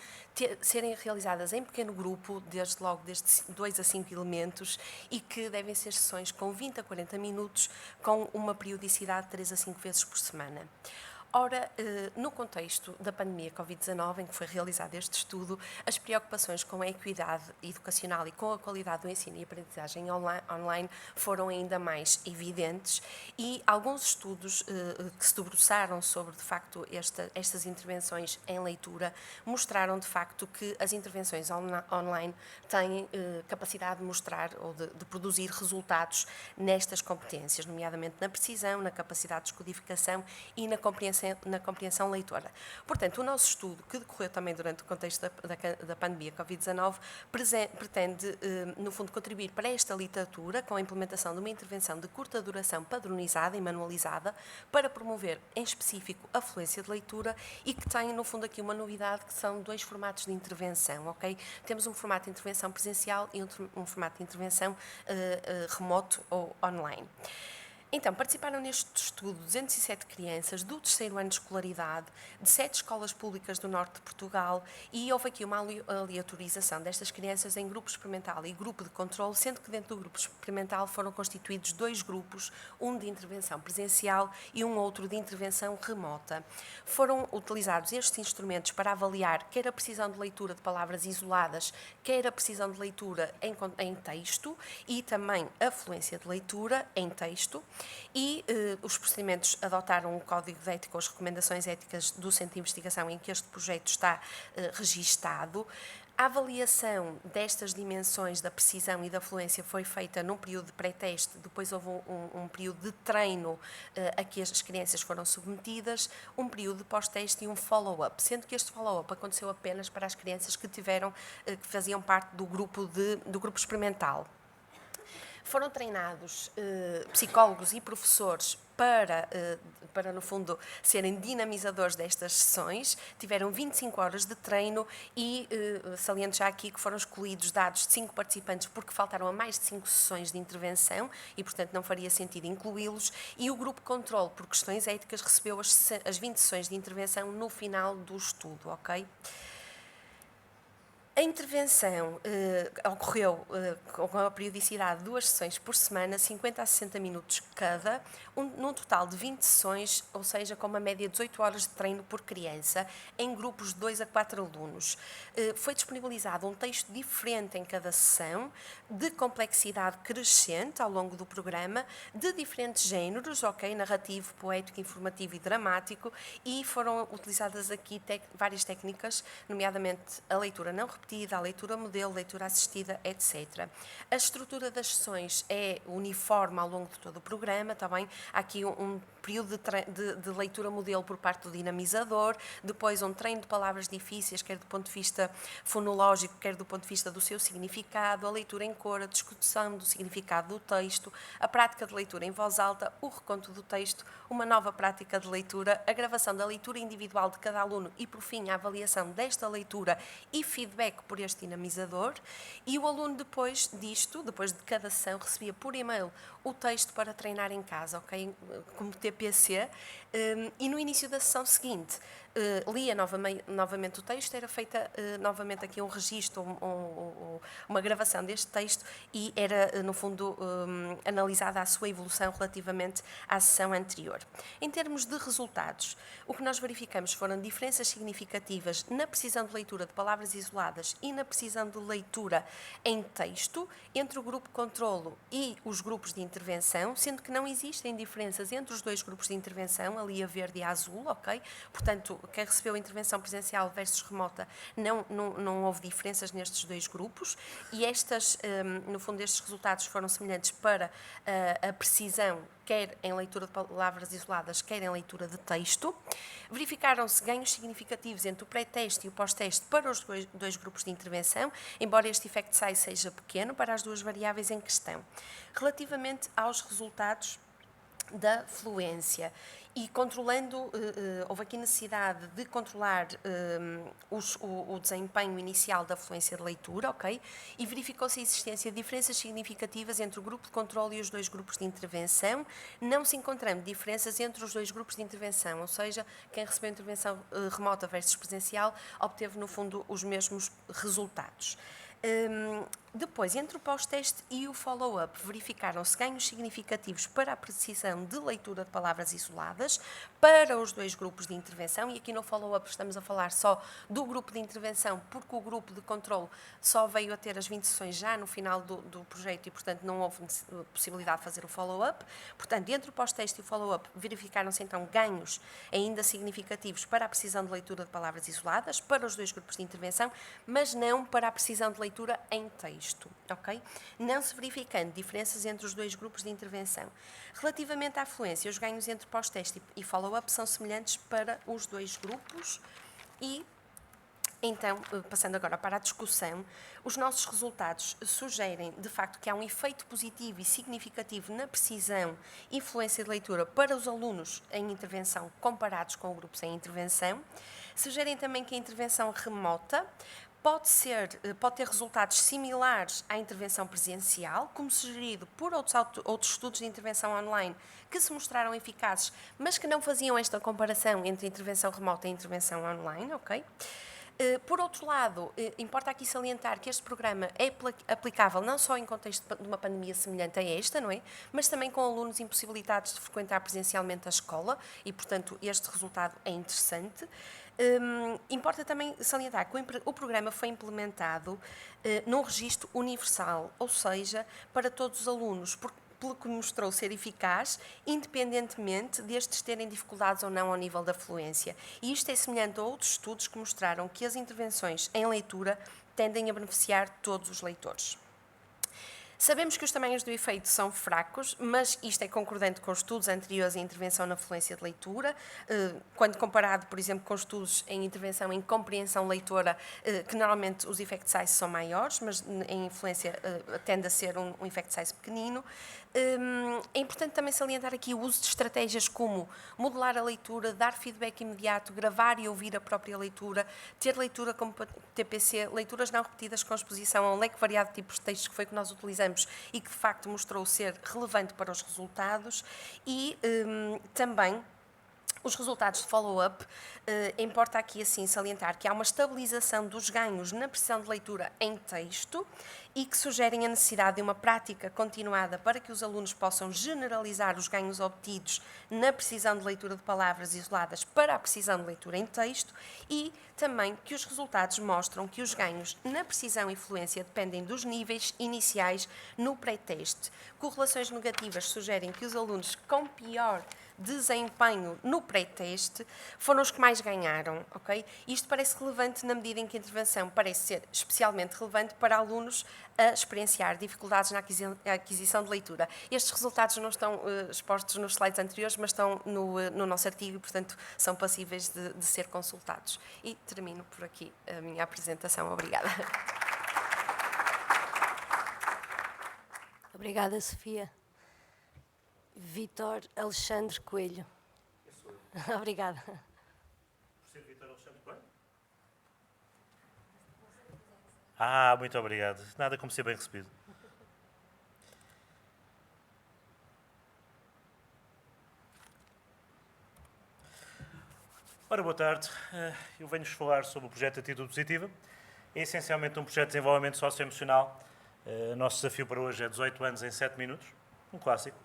serem realizadas em pequeno grupo, desde logo desde 2 a 5 elementos, e que devem ser sessões com 20 a 40 minutos, com uma periodicidade de 3 a 5 vezes por semana. Ora, no contexto da pandemia Covid-19, em que foi realizado este estudo, as preocupações com a equidade educacional e com a qualidade do ensino e aprendizagem online foram ainda mais evidentes, e alguns estudos que se debruçaram sobre, de facto, estas intervenções em leitura mostraram, de facto, que as intervenções online têm capacidade de mostrar ou de produzir resultados nestas competências, nomeadamente na precisão, na capacidade de descodificação e na compreensão leitora. Portanto, o nosso estudo, que decorreu também durante o contexto da pandemia Covid-19, pretende, no fundo, contribuir para esta literatura com a implementação de uma intervenção de curta duração padronizada e manualizada para promover, em específico, a fluência de leitura, e que tem, no fundo, aqui uma novidade, que são 2 formatos de intervenção, ok? Temos um formato de intervenção presencial e um formato de intervenção remoto ou online. Então, participaram neste estudo 207 crianças do 3º ano de escolaridade, de 7 escolas públicas do norte de Portugal, e houve aqui uma aleatorização destas crianças em grupo experimental e grupo de controle, sendo que dentro do grupo experimental foram constituídos 2 grupos, um de intervenção presencial e um outro de intervenção remota. Foram utilizados estes instrumentos para avaliar quer a precisão de leitura de palavras isoladas, quer a precisão de leitura em texto, e também a fluência de leitura em texto. E os procedimentos adotaram o Código de Ética ou as recomendações éticas do Centro de Investigação em que este projeto está registado. A avaliação destas dimensões da precisão e da fluência foi feita num período de pré-teste, depois houve um período de treino a que as crianças foram submetidas, um período de pós-teste e um follow-up, sendo que este follow-up aconteceu apenas para as crianças que faziam parte do grupo experimental. Foram treinados psicólogos e professores para, no fundo, serem dinamizadores destas sessões. Tiveram 25 horas de treino e, saliento já aqui, que foram escolhidos dados de 5 participantes porque faltaram a mais de 5 sessões de intervenção e, portanto, não faria sentido incluí-los. E o grupo controle, por questões éticas, recebeu as 20 sessões de intervenção no final do estudo, ok? A intervenção ocorreu com a periodicidade de 2 sessões por semana, 50 a 60 minutos cada, num total de 20 sessões, ou seja, com uma média de 18 horas de treino por criança, em grupos de 2 a 4 alunos. Foi disponibilizado um texto diferente em cada sessão, de complexidade crescente ao longo do programa, de diferentes géneros, ok, narrativo, poético, informativo e dramático, e foram utilizadas aqui várias técnicas, nomeadamente a leitura não repetitiva, repetida, a leitura modelo, leitura assistida, etc. A estrutura das sessões é uniforme ao longo de todo o programa, está bem? Há aqui um período de leitura modelo por parte do dinamizador, depois um treino de palavras difíceis, quer do ponto de vista fonológico, quer do ponto de vista do seu significado, a leitura em cor, a discussão do significado do texto, a prática de leitura em voz alta, o reconto do texto, uma nova prática de leitura, a gravação da leitura individual de cada aluno e, por fim, a avaliação desta leitura e feedback por este dinamizador. E o aluno, depois disto, depois de cada sessão, recebia por e-mail o texto para treinar em casa, ok? Como TPC, e no início da sessão seguinte lia novamente o texto, era feita novamente aqui um registro, uma gravação deste texto e era, no fundo, analisada a sua evolução relativamente à sessão anterior. Em termos de resultados, o que nós verificamos foram diferenças significativas na precisão de leitura de palavras isoladas e na precisão de leitura em texto entre o grupo controlo e os grupos de intervenção, sendo que não existem diferenças entre os dois grupos de intervenção, ali a verde e a azul, ok? Portanto, quem recebeu a intervenção presencial versus remota, não houve diferenças nestes dois grupos e estas, no fundo, estes resultados foram semelhantes para a precisão, quer em leitura de palavras isoladas, quer em leitura de texto. Verificaram-se ganhos significativos entre o pré-teste e o pós-teste para os dois grupos de intervenção, embora este effect size seja pequeno para as duas variáveis em questão. Relativamente aos resultados da fluência e controlando, houve aqui necessidade de controlar o desempenho inicial da fluência de leitura, ok? E verificou-se a existência de diferenças significativas entre o grupo de controle e os dois grupos de intervenção, não se encontrando diferenças entre os dois grupos de intervenção, ou seja, quem recebeu a intervenção remota versus presencial obteve, no fundo, os mesmos resultados. Depois, entre o pós-teste e o follow-up, verificaram-se ganhos significativos para a precisão de leitura de palavras isoladas para os dois grupos de intervenção, e aqui no follow-up estamos a falar só do grupo de intervenção, porque o grupo de controle só veio a ter as 20 sessões já no final do projeto e, portanto, não houve possibilidade de fazer o follow-up. Portanto, entre o pós-teste e o follow-up, verificaram-se então ganhos ainda significativos para a precisão de leitura de palavras isoladas para os dois grupos de intervenção, mas não para a precisão de leitura em texto. Ok? Não se verificando diferenças entre os dois grupos de intervenção. Relativamente à fluência, os ganhos entre pós-teste e follow-up são semelhantes para os dois grupos e, então, passando agora para a discussão, os nossos resultados sugerem, de facto, que há um efeito positivo e significativo na precisão e fluência de leitura para os alunos em intervenção comparados com o grupo sem intervenção. Sugerem também que a intervenção remota pode ter resultados similares à intervenção presencial, como sugerido por outros estudos de intervenção online que se mostraram eficazes, mas que não faziam esta comparação entre intervenção remota e intervenção online, ok? Por outro lado, importa aqui salientar que este programa é aplicável não só em contexto de uma pandemia semelhante a esta, não é? Mas também com alunos impossibilitados de frequentar presencialmente a escola e, portanto, este resultado é interessante. Importa também salientar que o programa foi implementado num registro universal, ou seja, para todos os alunos, pelo que mostrou ser eficaz, independentemente destes terem dificuldades ou não ao nível da fluência. E isto é semelhante a outros estudos que mostraram que as intervenções em leitura tendem a beneficiar todos os leitores. Sabemos que os tamanhos do efeito são fracos, mas isto é concordante com os estudos anteriores em intervenção na fluência de leitura, quando comparado, por exemplo, com estudos em intervenção em compreensão leitora, que normalmente os effect size são maiores, mas em influência tende a ser um effect size pequenino. É importante também salientar aqui o uso de estratégias como modelar a leitura, dar feedback imediato, gravar e ouvir a própria leitura, ter leitura como TPC, leituras não repetidas com exposição a um leque variado de tipos de textos, que foi o que nós utilizamos e que de facto mostrou ser relevante para os resultados, e também os resultados de follow-up, importa aqui assim salientar que há uma estabilização dos ganhos na precisão de leitura em texto e que sugerem a necessidade de uma prática continuada para que os alunos possam generalizar os ganhos obtidos na precisão de leitura de palavras isoladas para a precisão de leitura em texto, e também que os resultados mostram que os ganhos na precisão e fluência dependem dos níveis iniciais no pré-teste. Correlações negativas sugerem que os alunos com pior desempenho no pré-teste, foram os que mais ganharam, ok? Isto parece relevante na medida em que a intervenção parece ser especialmente relevante para alunos a experienciar dificuldades na aquisição de leitura. Estes resultados não estão expostos nos slides anteriores, mas estão no nosso artigo e, portanto, são passíveis de ser consultados. E termino por aqui a minha apresentação. Obrigada. Obrigada, Sofia. Vítor Alexandre Coelho. Obrigada. Professor Vítor Alexandre Coelho? Muito obrigado. Nada como ser bem recebido. Ora, boa tarde. Eu venho-vos falar sobre o projeto Atitude Positiva. É essencialmente um projeto de desenvolvimento socioemocional. O nosso desafio para hoje é 18 anos em 7 minutos, um clássico.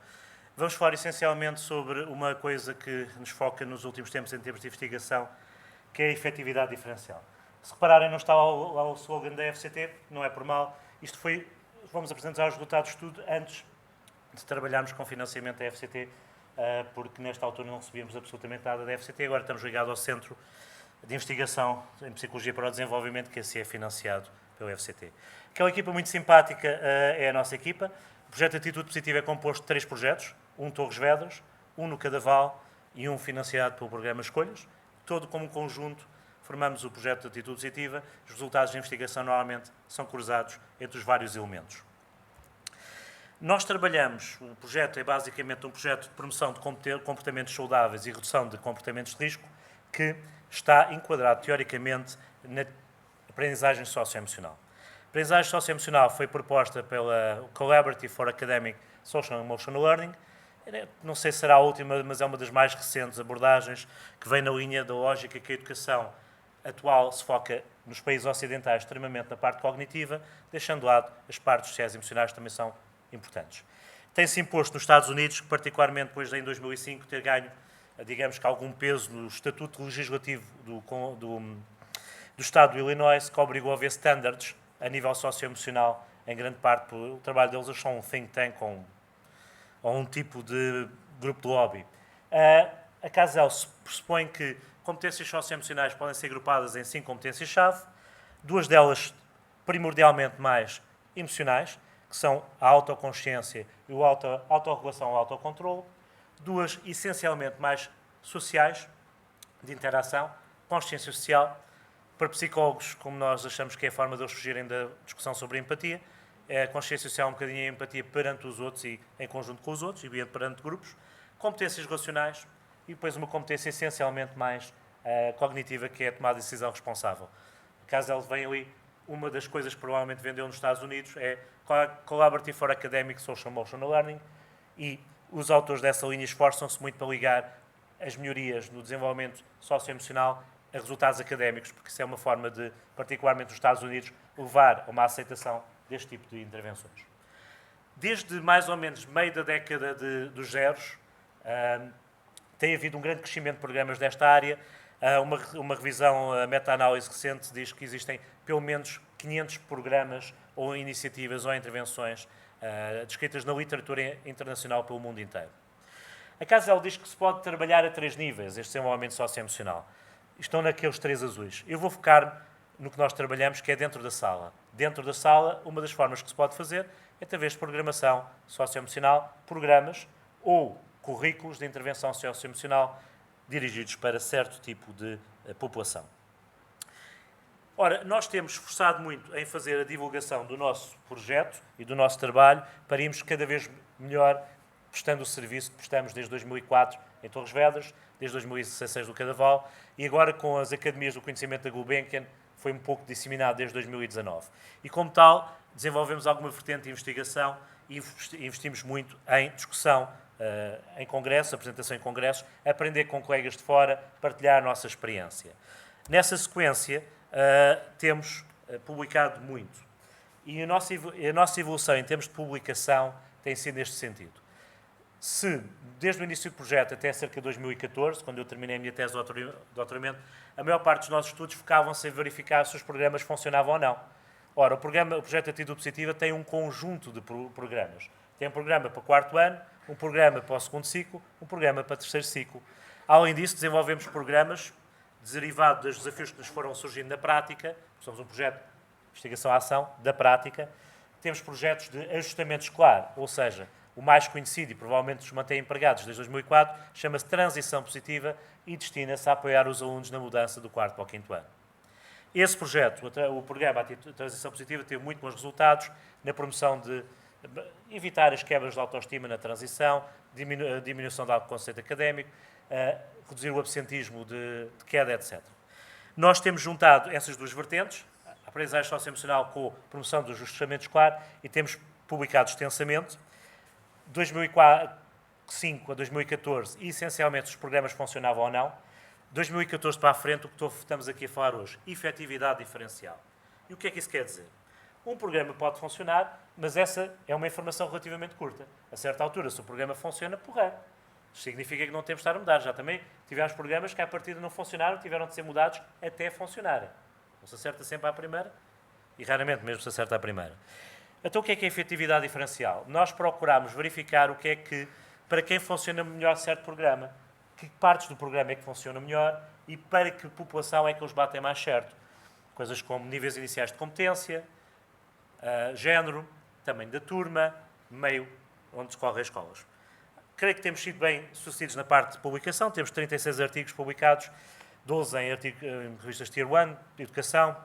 Vamos falar essencialmente sobre uma coisa que nos foca nos últimos tempos em termos de investigação, que é a efetividade diferencial. Se repararem, não está lá o slogan da FCT, não é por mal. Vamos apresentar os resultados de estudo antes de trabalharmos com financiamento da FCT, porque nesta altura não recebíamos absolutamente nada da FCT, agora estamos ligados ao Centro de Investigação em Psicologia para o Desenvolvimento, que esse é financiado pelo FCT. Aquela equipa muito simpática é a nossa equipa. O projeto Atitude Positiva é composto de 3 projetos, um Torres Vedras, um no Cadaval e um financiado pelo programa Escolhas. Todo como um conjunto formamos o projeto de Atitude Positiva. Os resultados de investigação normalmente são cruzados entre os vários elementos. Nós trabalhamos, o projeto é basicamente um projeto de promoção de comportamentos saudáveis e redução de comportamentos de risco, que está enquadrado teoricamente na aprendizagem socioemocional. A aprendizagem socioemocional foi proposta pela Collaborative for Academic Social and Emotional Learning. Não sei se será a última, mas é uma das mais recentes abordagens que vem na linha da lógica que a educação atual se foca nos países ocidentais extremamente na parte cognitiva, deixando de lado as partes sociais e emocionais que também são importantes. Tem-se imposto nos Estados Unidos, particularmente depois de em 2005 ter ganho, digamos que algum peso no estatuto legislativo do Estado de Illinois, que obrigou a haver standards a nível socioemocional, em grande parte pelo trabalho deles. Eles são um think tank ou um tipo de grupo de lobby. A CASEL pressupõe que competências socioemocionais podem ser agrupadas em 5 competências-chave, 2 delas primordialmente mais emocionais, que são a autoconsciência e a autorregulação ou autocontrole, 2 essencialmente mais sociais, de interação, consciência social. Para psicólogos, como nós achamos que é a forma de eles fugirem da discussão sobre a empatia, a consciência social é um bocadinho a empatia perante os outros e em conjunto com os outros, e perante grupos. Competências relacionais e depois uma competência essencialmente mais cognitiva, que é a tomada de decisão responsável. Caso ele venha ali, uma das coisas que provavelmente vendeu nos Estados Unidos é Collaborative for Academic Social Emotional Learning, e os autores dessa linha esforçam-se muito para ligar as melhorias no desenvolvimento socioemocional a resultados académicos, porque isso é uma forma de, particularmente nos Estados Unidos, levar a uma aceitação deste tipo de intervenções. Desde mais ou menos meio da década dos zeros, tem havido um grande crescimento de programas desta área. Uma revisão, a meta-análise recente diz que existem pelo menos 500 programas ou iniciativas ou intervenções descritas na literatura internacional pelo mundo inteiro. A CASEL diz que se pode trabalhar a 3 níveis este desenvolvimento socioemocional. Estão naqueles 3 azuis. Eu vou focar-me no que nós trabalhamos, que é dentro da sala. Dentro da sala, uma das formas que se pode fazer é através de programação socioemocional, programas ou currículos de intervenção socioemocional dirigidos para certo tipo de população. Ora, nós temos esforçado muito em fazer a divulgação do nosso projeto e do nosso trabalho para irmos cada vez melhor prestando o serviço que prestamos desde 2004 em Torres Vedras, desde 2016 do Cadaval, e agora com as Academias do Conhecimento da Gulbenkian foi um pouco disseminado desde 2019. E como tal, desenvolvemos alguma vertente de investigação e investimos muito em discussão em congressos, apresentação em congressos, aprender com colegas de fora, partilhar a nossa experiência. Nessa sequência, temos publicado muito. E a nossa evolução em termos de publicação tem sido neste sentido. Se, desde o início do projeto até cerca de 2014, quando eu terminei a minha tese de doutoramento, a maior parte dos nossos estudos focavam-se em verificar se os programas funcionavam ou não. Ora, o projeto Atitude Positiva tem um conjunto de programas. Tem um programa para o 4º ano, um programa para o 2º ciclo, um programa para o 3º ciclo. Além disso, desenvolvemos programas derivados dos desafios que nos foram surgindo na prática. Somos um projeto de investigação-ação da prática. Temos projetos de ajustamento escolar, ou seja, o mais conhecido e provavelmente os mantém empregados desde 2004, chama-se Transição Positiva e destina-se a apoiar os alunos na mudança do 4º para o 5º ano. Esse projeto, o programa de Transição Positiva, teve muito bons resultados na promoção de evitar as quebras de autoestima na transição, diminuição do autoconceito académico, reduzir o absentismo de queda, etc. Nós temos juntado essas duas vertentes, a aprendizagem socioemocional com a promoção do ajustamento escolar, e temos publicado extensamente. De 2005 a 2014, essencialmente, os programas funcionavam ou não. De 2014 para a frente, o que estamos aqui a falar hoje, efetividade diferencial. E o que é que isso quer dizer? Um programa pode funcionar, mas essa é uma informação relativamente curta. A certa altura, se o programa funciona, porra. Significa que não temos de estar a mudar. Já também tivemos programas que, à partida, não funcionaram, tiveram de ser mudados até funcionarem. Não se acerta sempre à primeira, e raramente mesmo se acerta à primeira. Então, o que é a efetividade diferencial? Nós procuramos verificar o que é que, para quem funciona melhor certo programa, que partes do programa é que funcionam melhor e para que população é que eles batem mais certo. Coisas como níveis iniciais de competência, género, tamanho da turma, meio onde decorrem as escolas. Creio que temos sido bem sucedidos na parte de publicação. Temos 36 artigos publicados, 12 em revistas Tier 1, de educação,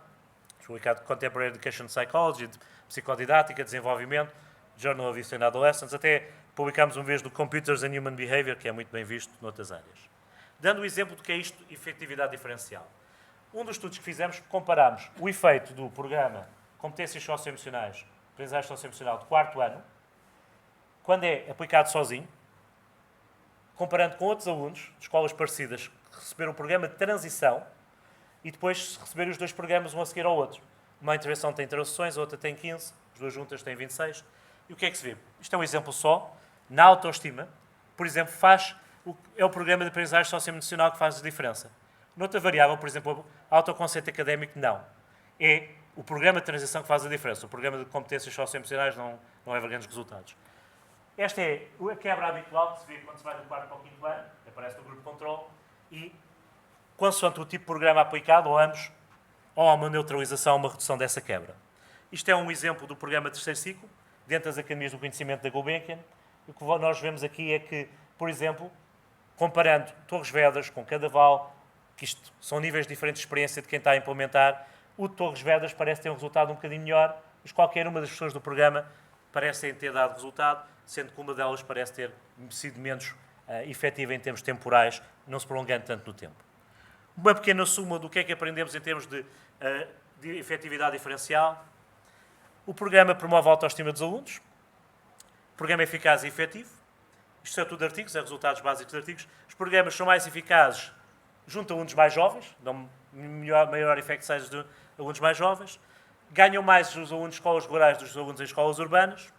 publicado Contemporary Education Psychology, de psicodidática, desenvolvimento, Journal of Youth and Adolescents, até publicámos uma vez do Computers and Human Behavior, que é muito bem visto noutras áreas. Dando o exemplo do que é isto, efetividade diferencial. Um dos estudos que fizemos, comparámos o efeito do programa Competências Socioemocionais, Aprendizagem Socioemocional de 4º ano, quando é aplicado sozinho, comparando com outros alunos de escolas parecidas que receberam o programa de transição e depois receberem os dois programas um a seguir ao outro. Uma intervenção tem 13 sessões, a outra tem 15, as duas juntas têm 26. E o que é que se vê? Isto é um exemplo só. Na autoestima, por exemplo, é o programa de aprendizagem socioemocional que faz a diferença. Noutra variável, por exemplo, autoconceito académico, não. É o programa de transição que faz a diferença. O programa de competências socioemocionais não leva grandes resultados. Esta é a quebra habitual que se vê quando se vai do 4º para o 5º ano, aparece no grupo de controle, e, consoante o tipo de programa aplicado, ou ambos, ou há uma neutralização, uma redução dessa quebra. Isto é um exemplo do programa de terceiro ciclo, dentro das Academias do Conhecimento da Gulbenkian. O que nós vemos aqui é que, por exemplo, comparando Torres Vedras com Cadaval, que isto são níveis diferentes de experiência de quem está a implementar, o de Torres Vedras parece ter um resultado um bocadinho melhor, mas qualquer uma das pessoas do programa parecem ter dado resultado, sendo que uma delas parece ter sido menos efetiva em termos temporais, não se prolongando tanto no tempo. Uma pequena suma do que é que aprendemos em termos de efetividade diferencial. O programa promove a autoestima dos alunos. O programa é eficaz e efetivo. Isto é tudo de artigos, é resultados básicos de artigos. Os programas são mais eficazes junto a alunos mais jovens, dão maior effect size de alunos mais jovens. Ganham mais os alunos de escolas rurais dos alunos em escolas urbanas.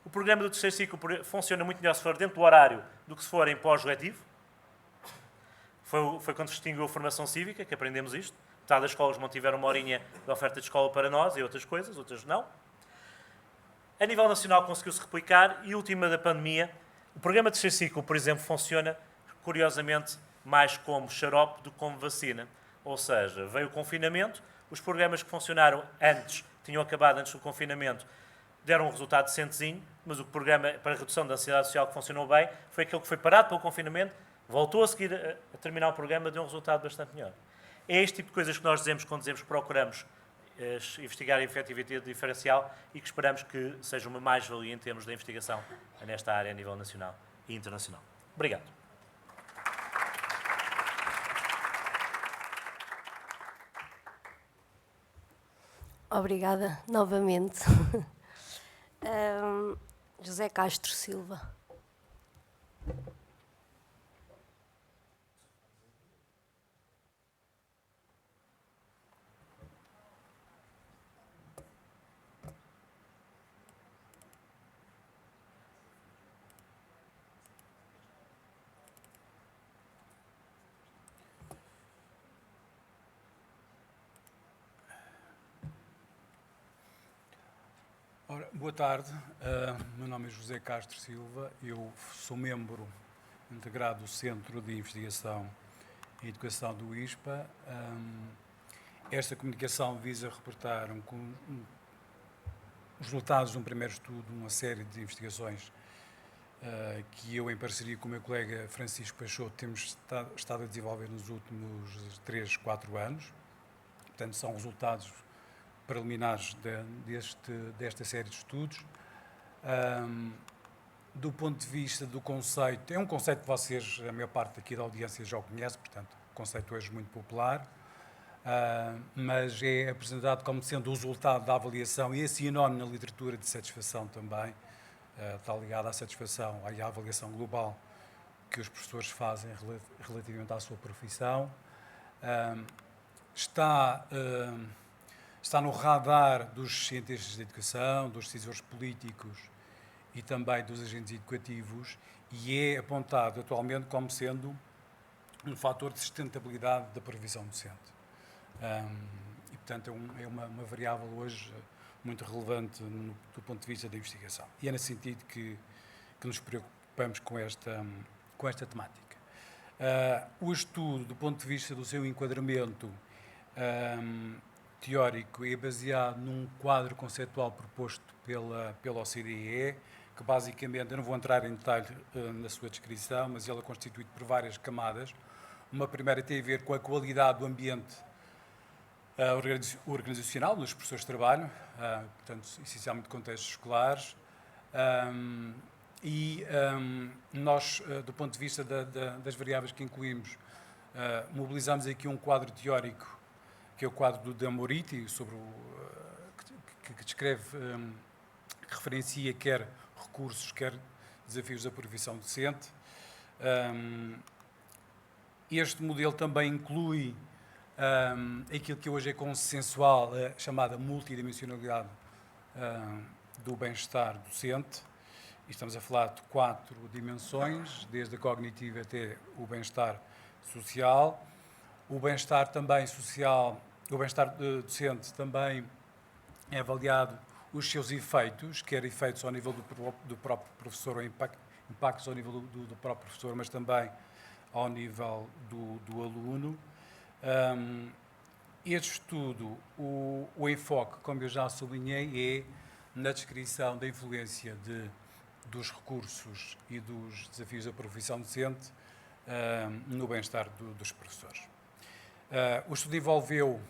O programa do terceiro ciclo funciona muito melhor se for dentro do horário do que se for em pós-letivo. Foi quando se extinguiu a formação cívica que aprendemos isto. Metade das escolas mantiveram uma horinha de oferta de escola para nós e outras coisas, outras não. A nível nacional conseguiu-se replicar e, última da pandemia, o programa de terceiro ciclo, por exemplo, funciona, curiosamente, mais como xarope do que como vacina. Ou seja, veio o confinamento, os programas que funcionaram antes, tinham acabado antes do confinamento, deram um resultado decentezinho, mas o programa para a redução da ansiedade social que funcionou bem foi aquele que foi parado pelo confinamento, voltou a seguir a terminar o programa, deu um resultado bastante melhor. É este tipo de coisas que nós dizemos quando dizemos que procuramos investigar a efetividade diferencial e que esperamos que seja uma mais-valia em termos da investigação nesta área a nível nacional e internacional. Obrigado. Obrigada novamente. José Castro Silva. Ora, boa tarde, meu nome é José Castro Silva, eu sou membro integrado do Centro de Investigação e Educação do ISPA. Esta comunicação visa reportar os resultados de um primeiro estudo, uma série de investigações que eu, em parceria com o meu colega Francisco Peixoto, temos estado a desenvolver nos últimos 3, 4 anos. Portanto, são resultados preliminares desta série de estudos. Do ponto de vista do conceito, é um conceito que vocês, a maior parte aqui da audiência já o conhece, portanto, o conceito hoje muito popular, mas é apresentado como sendo o resultado da avaliação e é sinónimo na literatura de satisfação também, está ligado à satisfação e à avaliação global que os professores fazem relativamente à sua profissão. Está no radar dos cientistas de educação, dos decisores políticos e também dos agentes educativos e é apontado atualmente como sendo um fator de sustentabilidade da profissão docente. E, portanto, é uma variável hoje muito relevante do ponto de vista da investigação. E é nesse sentido que nos preocupamos com esta temática. O estudo, do ponto de vista do seu enquadramento teórico, é baseado num quadro conceitual proposto pela OCDE, que basicamente, eu não vou entrar em detalhe na sua descrição, mas ele é constituído por várias camadas. Uma primeira tem a ver com a qualidade do ambiente organizacional dos professores de trabalho, portanto, essencialmente contextos escolares, nós, do ponto de vista das variáveis que incluímos, mobilizamos aqui um quadro teórico, que é o quadro do De Moriti, que descreve, que referencia quer recursos, quer desafios da profissão docente. Este modelo também inclui aquilo que hoje é consensual, chamada multidimensionalidade do bem-estar docente. E estamos a falar de 4 dimensões, desde a cognitiva até o bem-estar social. O bem-estar também social, o bem-estar docente também é avaliado os seus efeitos, quer efeitos ao nível do próprio professor, ou impactos ao nível do próprio professor, mas também ao nível do aluno. Este estudo, o enfoque, como eu já sublinhei, é na descrição da influência dos recursos e dos desafios da profissão docente no bem-estar dos professores. O estudo envolveu,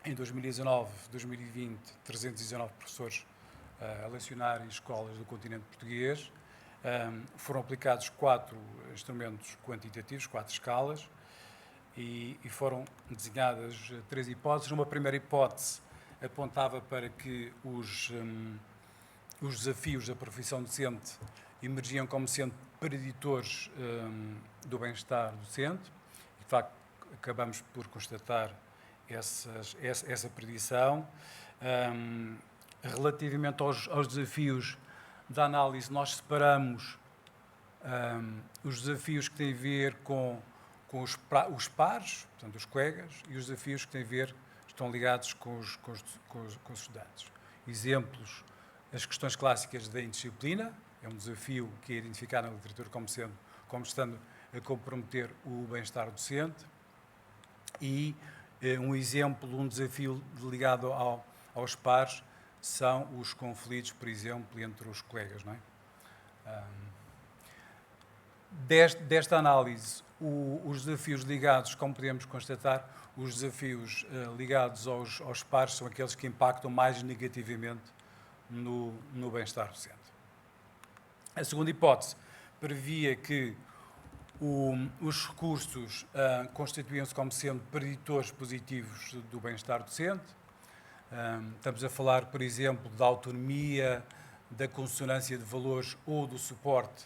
em 2019, 2020, 319 professores a lecionar em escolas do continente português. Foram aplicados 4 instrumentos quantitativos, 4 escalas, e foram desenhadas 3 hipóteses. Uma primeira hipótese apontava para que os desafios da profissão docente emergiam como sendo preditores do bem-estar docente. E, de facto, acabamos por constatar essa predição. Relativamente aos desafios da análise, nós separamos os desafios que têm a ver com os pares, portanto, os colegas, e os desafios que têm a ver, estão ligados com os estudantes. Exemplos, as questões clássicas da indisciplina, é um desafio que é identificado na literatura como estando a comprometer o bem-estar docente, e um desafio ligado aos pares são os conflitos, por exemplo, entre os colegas, não é? Desta análise, os desafios ligados, como podemos constatar, os desafios ligados aos pares são aqueles que impactam mais negativamente no bem-estar docente. A segunda hipótese previa que os recursos constituíam-se como sendo preditores positivos do bem-estar docente. Estamos a falar, por exemplo, da autonomia, da consonância de valores ou do suporte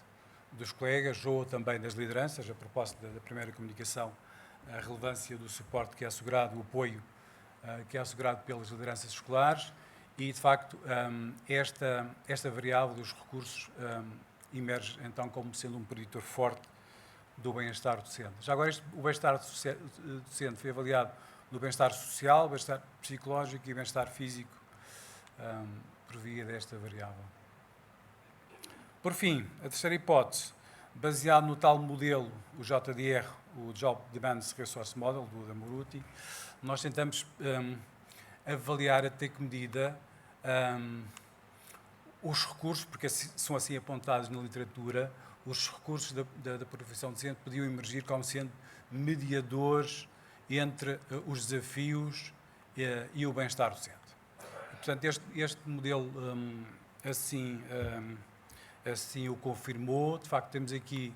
dos colegas ou também das lideranças. A propósito da primeira comunicação, a relevância do suporte que é assegurado, o apoio que é assegurado pelas lideranças escolares e, de facto, esta variável dos recursos emerge então como sendo um preditor forte do bem-estar docente. Já agora, o bem-estar docente foi avaliado no bem-estar social, bem-estar psicológico e bem-estar físico por via desta variável. Por fim, a terceira hipótese baseado no tal modelo, o JDR, o Job Demand Resource Model, do Damuruti, nós tentamos avaliar até que medida os recursos, porque são assim apontados na literatura, os recursos da profissão docente podiam emergir como sendo mediadores entre os desafios e o bem-estar docente. E, portanto, este modelo assim o confirmou. De facto, temos aqui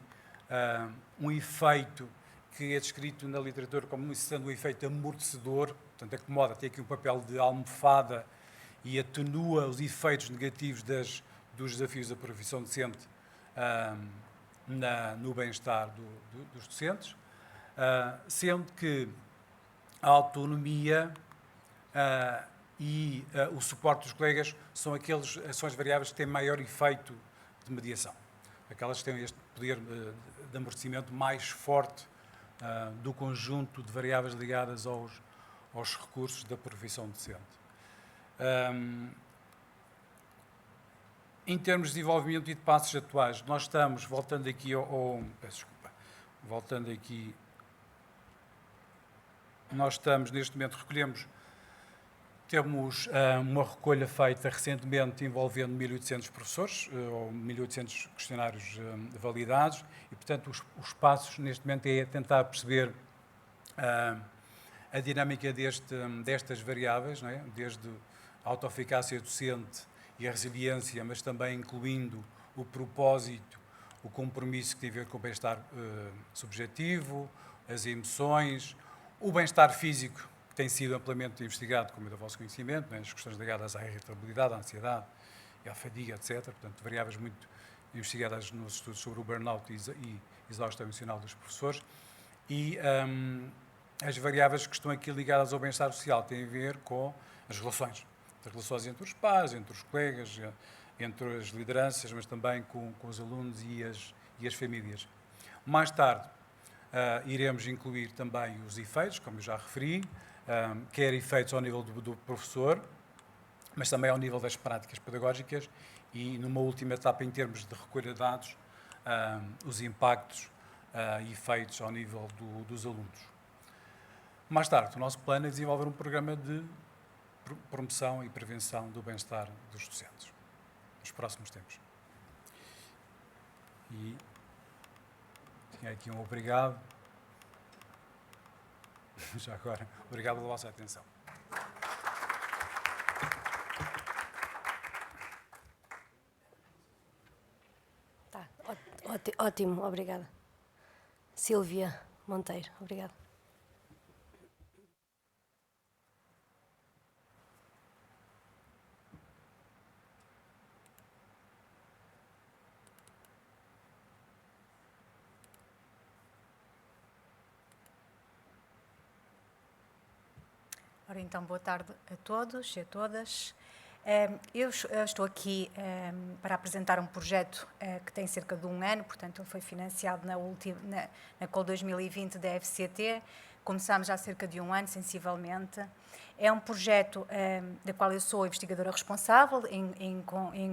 um efeito que é descrito na literatura como sendo um efeito amortecedor, portanto, acomoda, tem aqui um papel de almofada e atenua os efeitos negativos dos desafios da profissão docente no bem-estar dos docentes, sendo que a autonomia e o suporte dos colegas são as variáveis que têm maior efeito de mediação. Aquelas que têm este poder de amortecimento mais forte do conjunto de variáveis ligadas aos recursos da profissão docente. Em termos de desenvolvimento e de passos atuais, nós estamos, voltando aqui nós estamos, neste momento, temos uma recolha feita recentemente envolvendo 1.800 professores, ou 1.800 questionários validados, e, portanto, os passos, neste momento, é tentar perceber a dinâmica destas variáveis, não é? Desde a autoeficácia docente e a resiliência, mas também incluindo o propósito, o compromisso que tem a ver com o bem-estar subjetivo, as emoções, o bem-estar físico, que tem sido amplamente investigado, como é do vosso conhecimento, né? As questões ligadas à irritabilidade, à ansiedade e à fadiga, etc. Portanto, variáveis muito investigadas nos estudos sobre o burnout e exaustão emocional dos professores. E as variáveis que estão aqui ligadas ao bem-estar social têm a ver com as relações entre os pais, entre os colegas, entre as lideranças, mas também com os alunos e as famílias. Mais tarde, iremos incluir também os efeitos, como eu já referi, quer efeitos ao nível do professor, mas também ao nível das práticas pedagógicas e, numa última etapa, em termos de recolha de dados, os impactos e efeitos ao nível dos alunos. Mais tarde, o nosso plano é desenvolver um programa de promoção e prevenção do bem-estar dos docentes, nos próximos tempos. E tinha aqui um obrigado. Já agora, obrigado pela vossa atenção. Tá, ótimo, obrigada. Sílvia Monteiro, obrigada. Ora, então, boa tarde a todos e a todas. Eu estou aqui para apresentar um projeto que tem cerca de 1 ano, portanto, ele foi financiado na COL 2020 da FCT. Começámos há cerca de 1 ano, sensivelmente. É um projeto da qual eu sou a investigadora responsável, em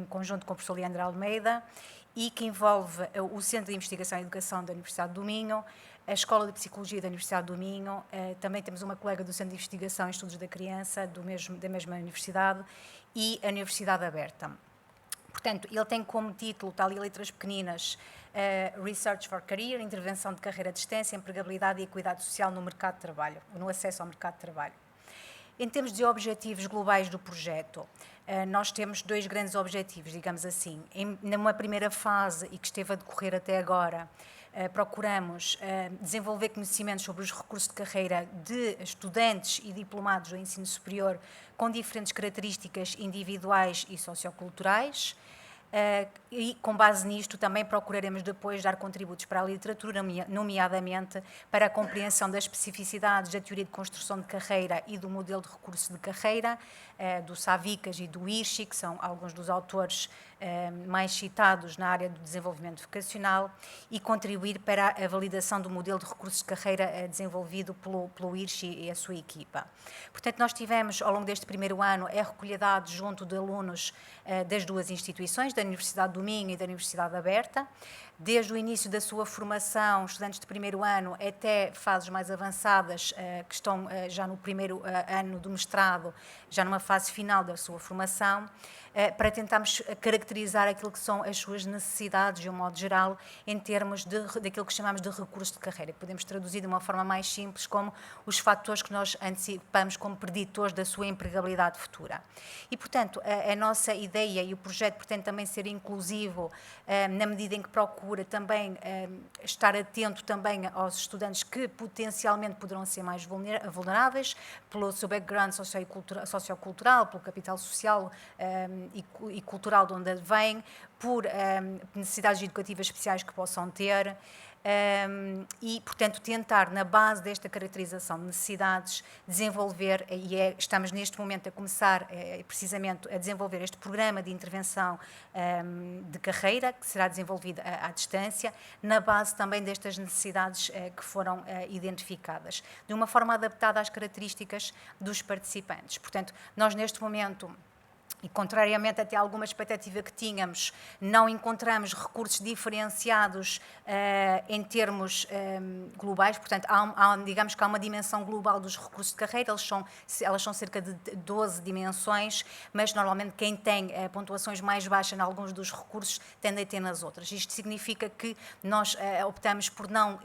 conjunto com o professor Leandro Almeida, e que envolve o Centro de Investigação e Educação da Universidade do Minho, a Escola de Psicologia da Universidade do Minho, também temos uma colega do Centro de Investigação e Estudos da Criança, da mesma universidade, e a Universidade Aberta. Portanto, ele tem como título, está ali em letras pequeninas, Research for Career, Intervenção de Carreira à Distância, Empregabilidade e Equidade Social no mercado de trabalho, no acesso ao mercado de trabalho. Em termos de objetivos globais do projeto, nós temos 2 grandes objetivos, digamos assim. Numa primeira fase, e que esteve a decorrer até agora, procuramos desenvolver conhecimentos sobre os recursos de carreira de estudantes e diplomados do ensino superior com diferentes características individuais e socioculturais. E, com base nisto, também procuraremos depois dar contributos para a literatura, nomeadamente para a compreensão das especificidades da teoria de construção de carreira e do modelo de recurso de carreira, do Savicas e do Hirschi, que são alguns dos autores mais citados na área do desenvolvimento vocacional, e contribuir para a validação do modelo de recursos de carreira desenvolvido pelo Hirschi e a sua equipa. Portanto, nós tivemos, ao longo deste primeiro ano, a recolha de dados junto de alunos das 2 instituições, da Universidade do Minho e da Universidade Aberta. Desde o início da sua formação, estudantes de primeiro ano até fases mais avançadas, que estão já no primeiro ano do mestrado, já numa fase final da sua formação, para tentarmos caracterizar aquilo que são as suas necessidades, de um modo geral, em termos daquilo que chamamos de recurso de carreira, que podemos traduzir de uma forma mais simples como os fatores que nós antecipamos como preditores da sua empregabilidade futura. E, portanto, a nossa ideia e o projeto pretende também ser inclusivo na medida em que procura também estar atento também aos estudantes que potencialmente poderão ser mais vulneráveis pelo seu background sociocultural, pelo capital social e cultural de onde vêm, por necessidades educativas especiais que possam ter. E, portanto, tentar, na base desta caracterização de necessidades, desenvolver, estamos neste momento a começar precisamente a desenvolver este programa de intervenção de carreira, que será desenvolvido à distância, na base também destas necessidades que foram identificadas, de uma forma adaptada às características dos participantes. Portanto, nós neste momento, e contrariamente até a alguma expectativa que tínhamos, não encontramos recursos diferenciados em termos globais, portanto, digamos que há uma dimensão global dos recursos de carreira, elas são cerca de 12 dimensões, mas normalmente quem tem pontuações mais baixas em alguns dos recursos tende a ter nas outras. Isto significa que nós optamos por não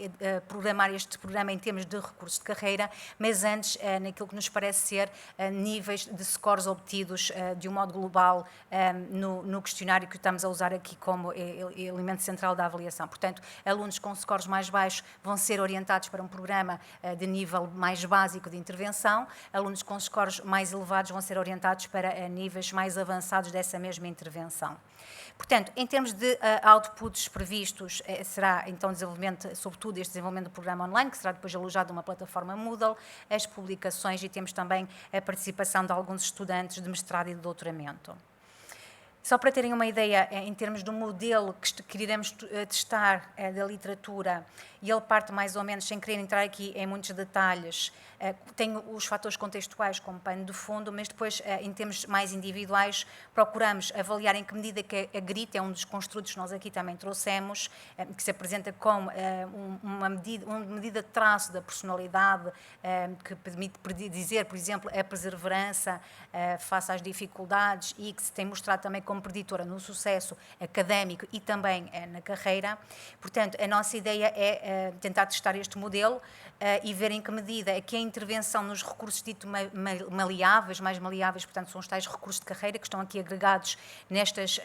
programar este programa em termos de recursos de carreira, mas antes naquilo que nos parece ser níveis de scores obtidos de um modo global no questionário que estamos a usar aqui como elemento central da avaliação. Portanto, alunos com scores mais baixos vão ser orientados para um programa de nível mais básico de intervenção, alunos com scores mais elevados vão ser orientados para níveis mais avançados dessa mesma intervenção. Portanto, em termos de outputs previstos, será então desenvolvimento, sobretudo este desenvolvimento do programa online, que será depois alojado numa plataforma Moodle, as publicações e temos também a participação de alguns estudantes de mestrado e de doutoramento. Só para terem uma ideia, em termos do modelo que iremos testar da literatura, e ele parte mais ou menos, sem querer entrar aqui em muitos detalhes, tem os fatores contextuais como pano de fundo, mas depois, em termos mais individuais, procuramos avaliar em que medida que a GRIT é um dos construtos que nós aqui também trouxemos, que se apresenta como uma medida de traço da personalidade, que permite dizer, por exemplo, a perseverança face às dificuldades e que se tem mostrado também como preditora no sucesso académico e também na carreira. Portanto, a nossa ideia é tentar testar este modelo e ver em que medida é que a intervenção nos recursos dito maleáveis, mais maleáveis, portanto, são os tais recursos de carreira que estão aqui agregados nestas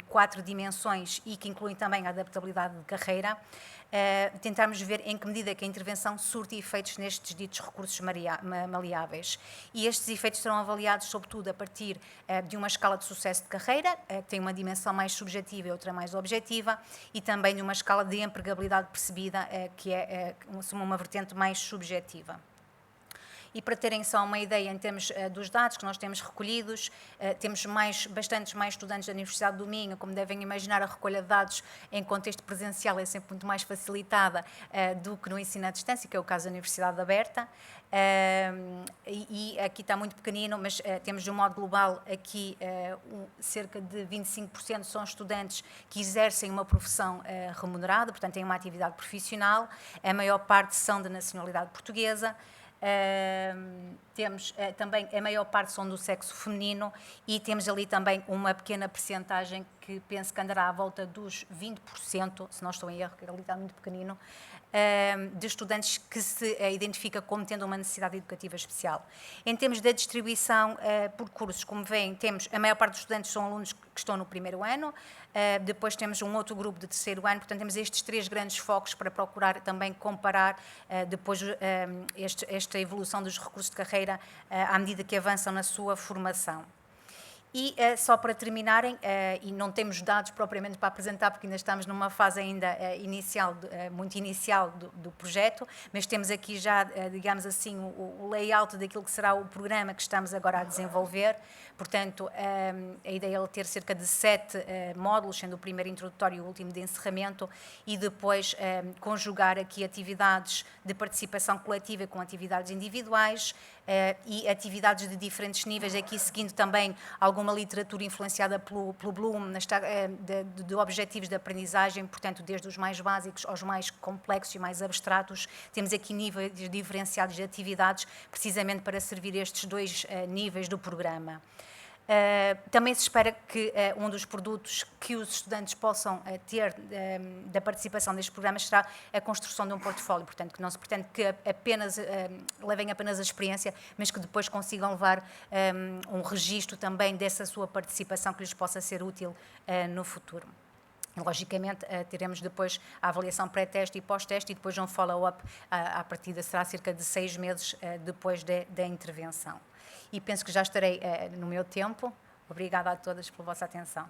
4 dimensões e que incluem também a adaptabilidade de carreira, tentarmos ver em que medida que a intervenção surte efeitos nestes ditos recursos maleáveis. E estes efeitos serão avaliados, sobretudo, a partir de uma escala de sucesso de carreira, que tem uma dimensão mais subjetiva e outra mais objetiva, e também de uma escala de empregabilidade percebida, que é uma vertente mais subjetiva. E para terem só uma ideia em termos dos dados que nós temos recolhidos, temos bastantes mais estudantes da Universidade do Minho, como devem imaginar, a recolha de dados em contexto presencial é sempre muito mais facilitada do que no ensino à distância, que é o caso da Universidade Aberta. E aqui está muito pequenino, mas temos de um modo global aqui cerca de 25% são estudantes que exercem uma profissão remunerada, portanto têm uma atividade profissional, a maior parte são de nacionalidade portuguesa. Temos também, a maior parte são do sexo feminino e temos ali também uma pequena percentagem que penso que andará à volta dos 20%, se não estou em erro, que ali está muito pequenino, de estudantes que se identifica como tendo uma necessidade educativa especial. Em termos da distribuição por cursos, como veem, temos a maior parte dos estudantes são alunos que estão no primeiro ano, depois temos um outro grupo de terceiro ano, portanto temos estes 3 grandes focos para procurar também comparar depois esta evolução dos recursos de carreira à medida que avançam na sua formação. E só para terminarem, e não temos dados propriamente para apresentar, porque ainda estamos numa fase ainda inicial, muito inicial do projeto, mas temos aqui já, digamos assim, o layout daquilo que será o programa que estamos agora a desenvolver. Portanto, a ideia é ter cerca de 7 módulos, sendo o primeiro introdutório e o último de encerramento, e depois conjugar aqui atividades de participação coletiva com atividades individuais, e atividades de diferentes níveis, aqui seguindo também alguma literatura influenciada pelo Bloom, de objetivos de aprendizagem, portanto, desde os mais básicos aos mais complexos e mais abstratos. Temos aqui níveis diferenciados de atividades, precisamente para servir estes dois níveis do programa. Também se espera que um dos produtos que os estudantes possam ter da participação destes programas será a construção de um portfólio, portanto, que não se pretende que apenas levem apenas a experiência, mas que depois consigam levar um registro também dessa sua participação que lhes possa ser útil no futuro. Logicamente, teremos depois a avaliação pré-teste e pós-teste e depois um follow-up, à partida será cerca de 6 meses depois da intervenção. E penso que já estarei no meu tempo. Obrigada a todas pela vossa atenção.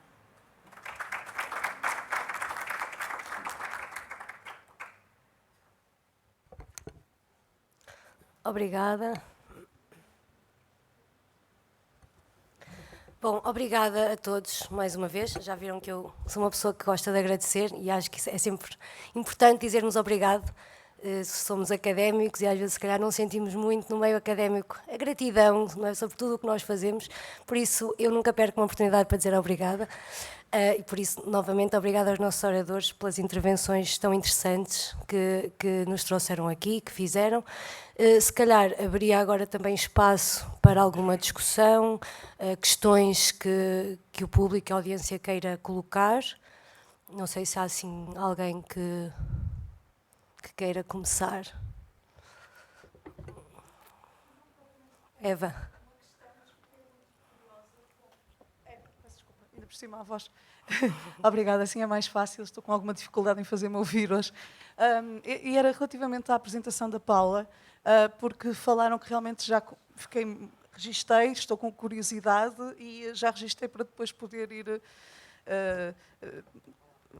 Obrigada. Bom, obrigada a todos mais uma vez. Já viram que eu sou uma pessoa que gosta de agradecer e acho que é sempre importante dizermos obrigado. Somos académicos e às vezes se calhar não sentimos muito no meio académico a gratidão, não é, sobre tudo o que nós fazemos, por isso eu nunca perco uma oportunidade para dizer obrigada e por isso novamente obrigada aos nossos oradores pelas intervenções tão interessantes que nos trouxeram aqui, que fizeram. Se calhar haveria agora também espaço para alguma discussão, questões que o público, a audiência queira colocar. Não sei se há assim alguém que queira começar. Eva. Desculpa, ainda por cima a voz. Obrigada, assim é mais fácil, estou com alguma dificuldade em fazer-me ouvir hoje. E era relativamente à apresentação da Paula, porque falaram que realmente já registrei, estou com curiosidade e já registrei para depois poder ir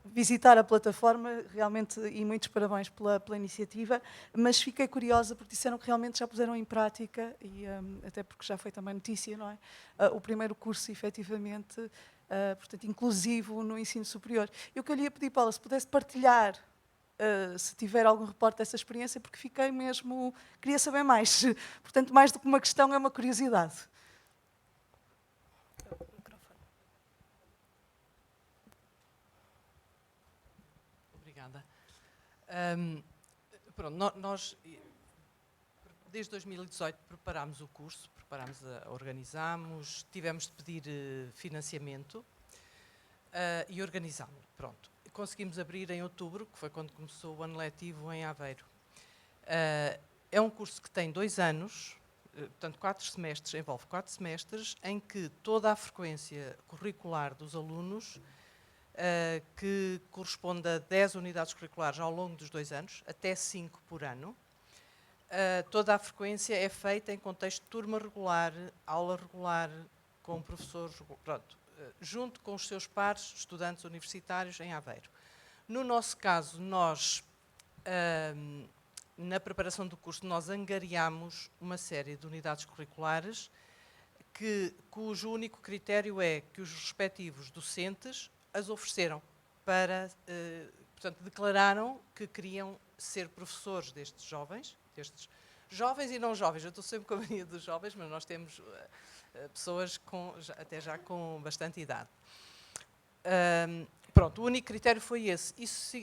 visitar a plataforma, realmente, e muitos parabéns pela iniciativa, mas fiquei curiosa porque disseram que realmente já puseram em prática, e até porque já foi também notícia, não é? O primeiro curso, efetivamente, portanto, inclusivo no ensino superior. Eu queria pedir, Paula, se pudesse partilhar, se tiver algum reporte dessa experiência, porque fiquei mesmo, queria saber mais. Portanto, mais do que uma questão, é uma curiosidade. Pronto, nós, desde 2018, preparámos o curso, organizámos, tivemos de pedir financiamento e organizámos. Pronto, conseguimos abrir em outubro, que foi quando começou o ano letivo em Aveiro. É um curso que tem 2 anos, portanto 4 semestres, envolve 4 semestres, em que toda a frequência curricular dos alunos que corresponde a 10 unidades curriculares ao longo dos 2 anos, até 5 por ano. Toda a frequência é feita em contexto de turma regular, aula regular, com professores, pronto, junto com os seus pares, estudantes universitários em Aveiro. No nosso caso, nós, na preparação do curso, nós angariámos uma série de unidades curriculares cujo único critério é que os respectivos docentes as ofereceram para, portanto, declararam que queriam ser professores destes jovens e não jovens. Eu estou sempre com a mania dos jovens, mas nós temos pessoas até já com bastante idade. Pronto, o único critério foi esse. Isso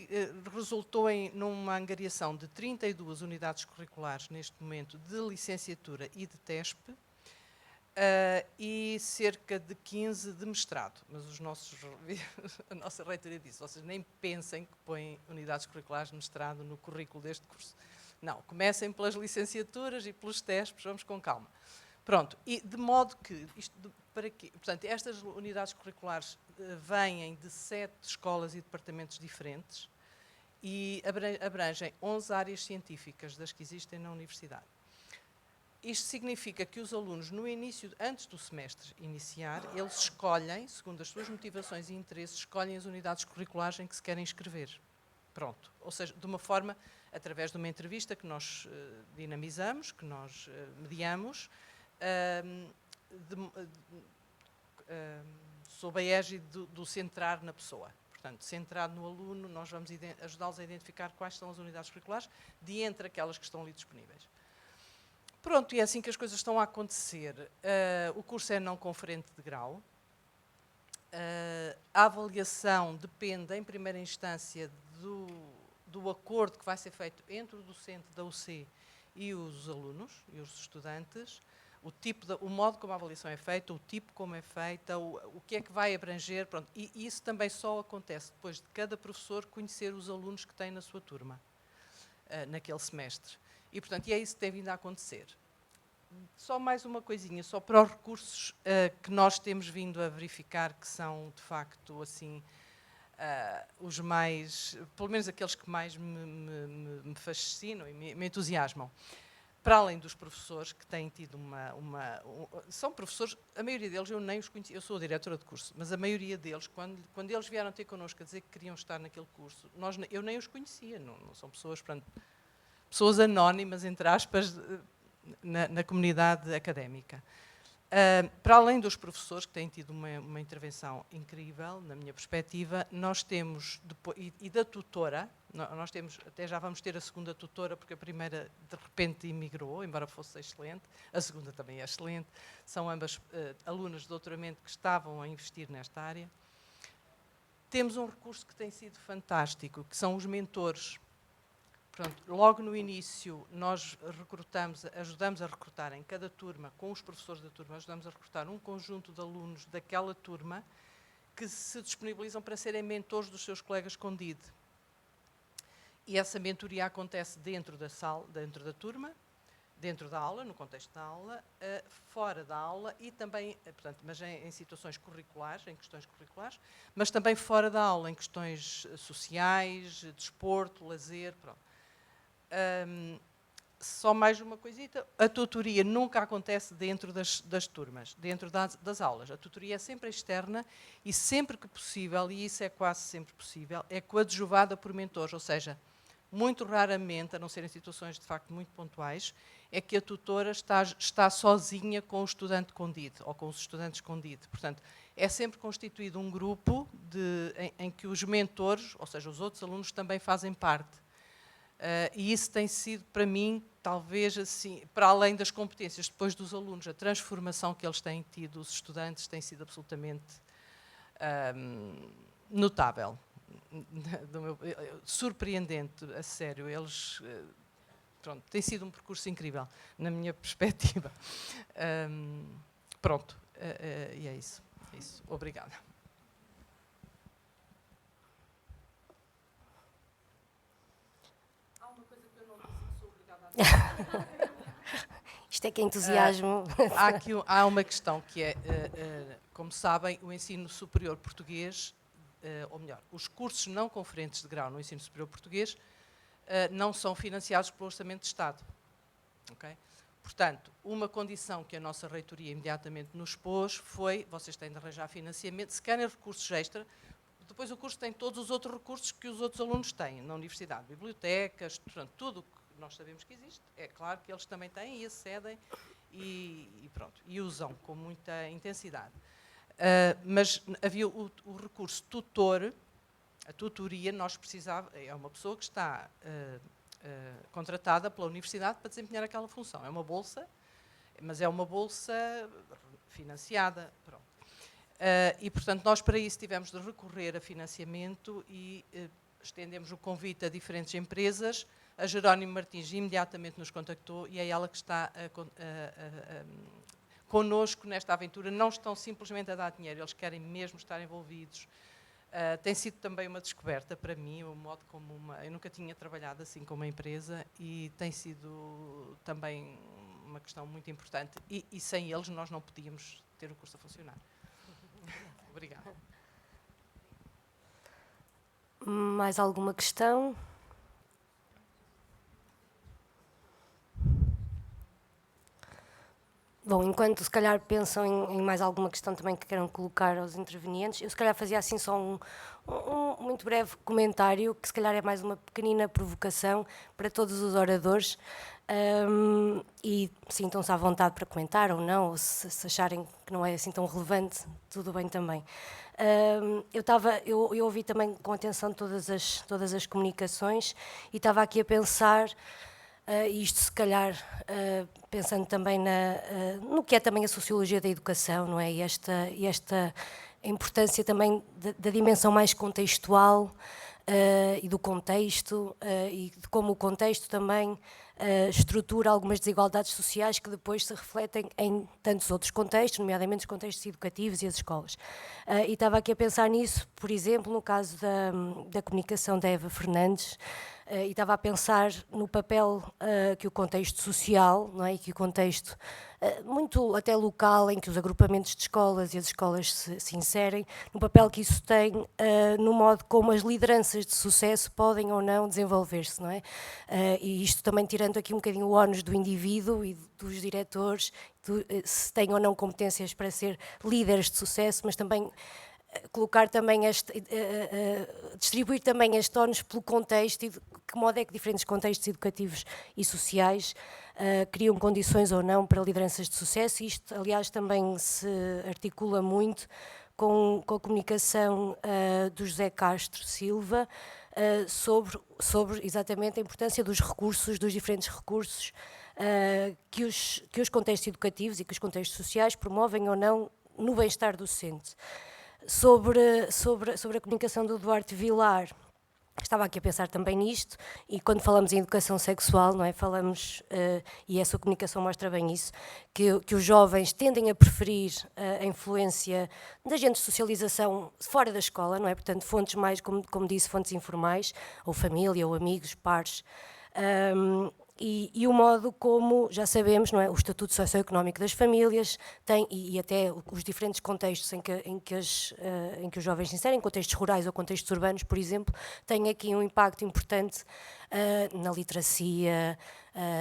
resultou numa angariação de 32 unidades curriculares neste momento de licenciatura e de TESP, e cerca de 15 de mestrado. Mas a nossa reitoria disse, vocês nem pensem que põem unidades curriculares de mestrado no currículo deste curso. Não, comecem pelas licenciaturas e pelos TESPs, vamos com calma. Pronto, e de modo que, portanto, estas unidades curriculares vêm de 7 escolas e departamentos diferentes e abrangem 11 áreas científicas das que existem na universidade. Isto significa que os alunos, no início, antes do semestre iniciar, eles escolhem, segundo as suas motivações e interesses, escolhem as unidades curriculares em que se querem inscrever. Pronto. Ou seja, de uma forma, através de uma entrevista que nós dinamizamos, que nós mediamos, sob a égide do centrar na pessoa. Portanto, centrado no aluno, nós vamos ajudá-los a identificar quais são as unidades curriculares, de entre aquelas que estão ali disponíveis. Pronto, e é assim que as coisas estão a acontecer. O curso é não conferente de grau. A avaliação depende, em primeira instância, do acordo que vai ser feito entre o docente da UC e os alunos e os estudantes, o modo como a avaliação é feita, o tipo como é feita, o que é que vai abranger, pronto. E isso também só acontece depois de cada professor conhecer os alunos que tem na sua turma, naquele semestre. E, portanto, é isso que tem vindo a acontecer. Só mais uma coisinha, só para os recursos que nós temos vindo a verificar, que são, de facto, assim, os mais, pelo menos aqueles que mais me fascinam e me entusiasmam. Para além dos professores que têm tido são professores, a maioria deles eu nem os conhecia, eu sou a diretora de curso, mas a maioria deles, quando eles vieram ter connosco a dizer que queriam estar naquele curso, eu nem os conhecia, não são pessoas, portanto, pessoas anónimas, entre aspas, na comunidade académica. Para além dos professores, que têm tido uma intervenção incrível, na minha perspectiva, nós temos, e da tutora, nós temos, até já vamos ter a segunda tutora, porque a primeira de repente emigrou, embora fosse excelente, a segunda também é excelente, são ambas alunas de doutoramento que estavam a investir nesta área. Temos um recurso que tem sido fantástico, que são os mentores. Pronto, logo no início, nós ajudamos a recrutar em cada turma, com os professores da turma, ajudamos a recrutar um conjunto de alunos daquela turma que se disponibilizam para serem mentores dos seus colegas com DID. E essa mentoria acontece dentro da sala, dentro da turma, dentro da aula, no contexto da aula, fora da aula e também, portanto, mas em situações curriculares, em questões curriculares, mas também fora da aula, em questões sociais, desporto, lazer, pronto. Só mais uma coisita, a tutoria nunca acontece dentro das turmas, dentro das aulas. A tutoria é sempre externa e sempre que possível, e isso é quase sempre possível, é coadjuvada por mentores, ou seja, muito raramente, a não ser em situações de facto muito pontuais, é que a tutora está sozinha com o estudante com DID ou com os estudantes com DID. Portanto, é sempre constituído um grupo em que os mentores, ou seja, os outros alunos, também fazem parte. E isso tem sido, para mim, talvez assim, para além das competências depois dos alunos, a transformação que eles têm tido, os estudantes, tem sido absolutamente notável. Surpreendente, a sério. Eles, pronto, tem sido um percurso incrível, na minha perspectiva. Pronto, e é isso. Obrigada. Isto é que é entusiasmo. Há uma questão que é, como sabem, o ensino superior português, ou melhor, os cursos não conferentes de grau no ensino superior português não são financiados pelo Orçamento de Estado. Okay? Portanto, uma condição que a nossa reitoria imediatamente nos pôs foi, vocês têm de arranjar financiamento, se querem recursos extra, depois o curso tem todos os outros recursos que os outros alunos têm na universidade, bibliotecas, portanto, tudo o que nós sabemos que existe, é claro que eles também têm e acedem e pronto, e usam com muita intensidade. Mas havia o recurso tutor, a tutoria, nós precisávamos, é uma pessoa que está contratada pela universidade para desempenhar aquela função. É uma bolsa, mas é uma bolsa financiada, pronto. E, portanto, nós para isso tivemos de recorrer a financiamento e estendemos o convite a diferentes empresas. A Jerónimo Martins imediatamente nos contactou e é ela que está connosco nesta aventura. Não estão simplesmente a dar dinheiro, eles querem mesmo estar envolvidos. Tem sido também uma descoberta para mim, o modo como eu nunca tinha trabalhado assim com uma empresa e tem sido também uma questão muito importante. E sem eles nós não podíamos ter o curso a funcionar. Obrigada. Mais alguma questão? Bom, enquanto se calhar pensam em mais alguma questão também que queiram colocar aos intervenientes, eu se calhar fazia assim só um muito breve comentário, que se calhar é mais uma pequenina provocação para todos os oradores, e sintam-se à vontade para comentar ou não, ou se acharem que não é assim tão relevante, tudo bem também. Eu ouvi também com atenção todas as comunicações e estava aqui a pensar isto se calhar pensando também no que é também a sociologia da educação, não é? E esta importância também da dimensão mais contextual e do contexto e de como o contexto também estrutura algumas desigualdades sociais que depois se refletem em tantos outros contextos, nomeadamente os contextos educativos e as escolas. E estava aqui a pensar nisso, por exemplo, no caso da comunicação da Eva Fernandes, e estava a pensar no papel que o contexto social, não é? E que o contexto muito até local, em que os agrupamentos de escolas e as escolas se inserem, no papel que isso tem no modo como as lideranças de sucesso podem ou não desenvolver-se, não é? E isto também tirando aqui um bocadinho o ónus do indivíduo e dos diretores, se têm ou não competências para ser líderes de sucesso, mas também colocar também distribuir também este ónus pelo contexto e de que modo é que diferentes contextos educativos e sociais criam condições ou não para lideranças de sucesso. Isto, aliás, também se articula muito com a comunicação do José Castro Silva sobre exatamente a importância dos recursos, dos diferentes recursos que os contextos educativos e que os contextos sociais promovem ou não no bem-estar do docente. Sobre a comunicação do Duarte Vilar, estava aqui a pensar também nisto, e quando falamos em educação sexual, não é, falamos, e essa comunicação mostra bem isso, que os jovens tendem a preferir a influência de agentes de socialização fora da escola, não é? Portanto, fontes mais, como disse, fontes informais, ou família, ou amigos, pares, e o modo como, já sabemos, não é, o estatuto socioeconómico das famílias tem, e até os diferentes contextos em que os jovens se inserem, contextos rurais ou contextos urbanos, por exemplo, têm aqui um impacto importante na literacia,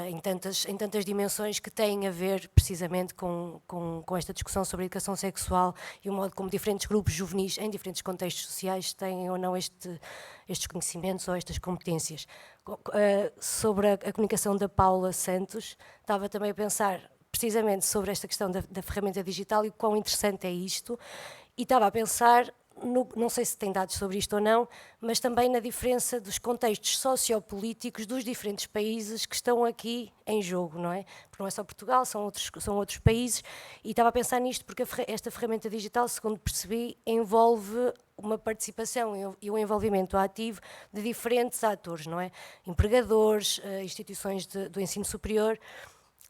em tantas dimensões que têm a ver precisamente com esta discussão sobre a educação sexual e o modo como diferentes grupos juvenis em diferentes contextos sociais têm ou não estes conhecimentos ou estas competências. Sobre a comunicação da Paula Santos, estava também a pensar precisamente sobre esta questão da ferramenta digital e o quão interessante é isto, e estava a pensar, não sei se tem dados sobre isto ou não, mas também na diferença dos contextos sociopolíticos dos diferentes países que estão aqui em jogo, não é? Porque não é só Portugal, são outros países, e estava a pensar nisto porque esta ferramenta digital, segundo percebi, envolve uma participação e um envolvimento ativo de diferentes atores, não é? Empregadores, instituições do ensino superior.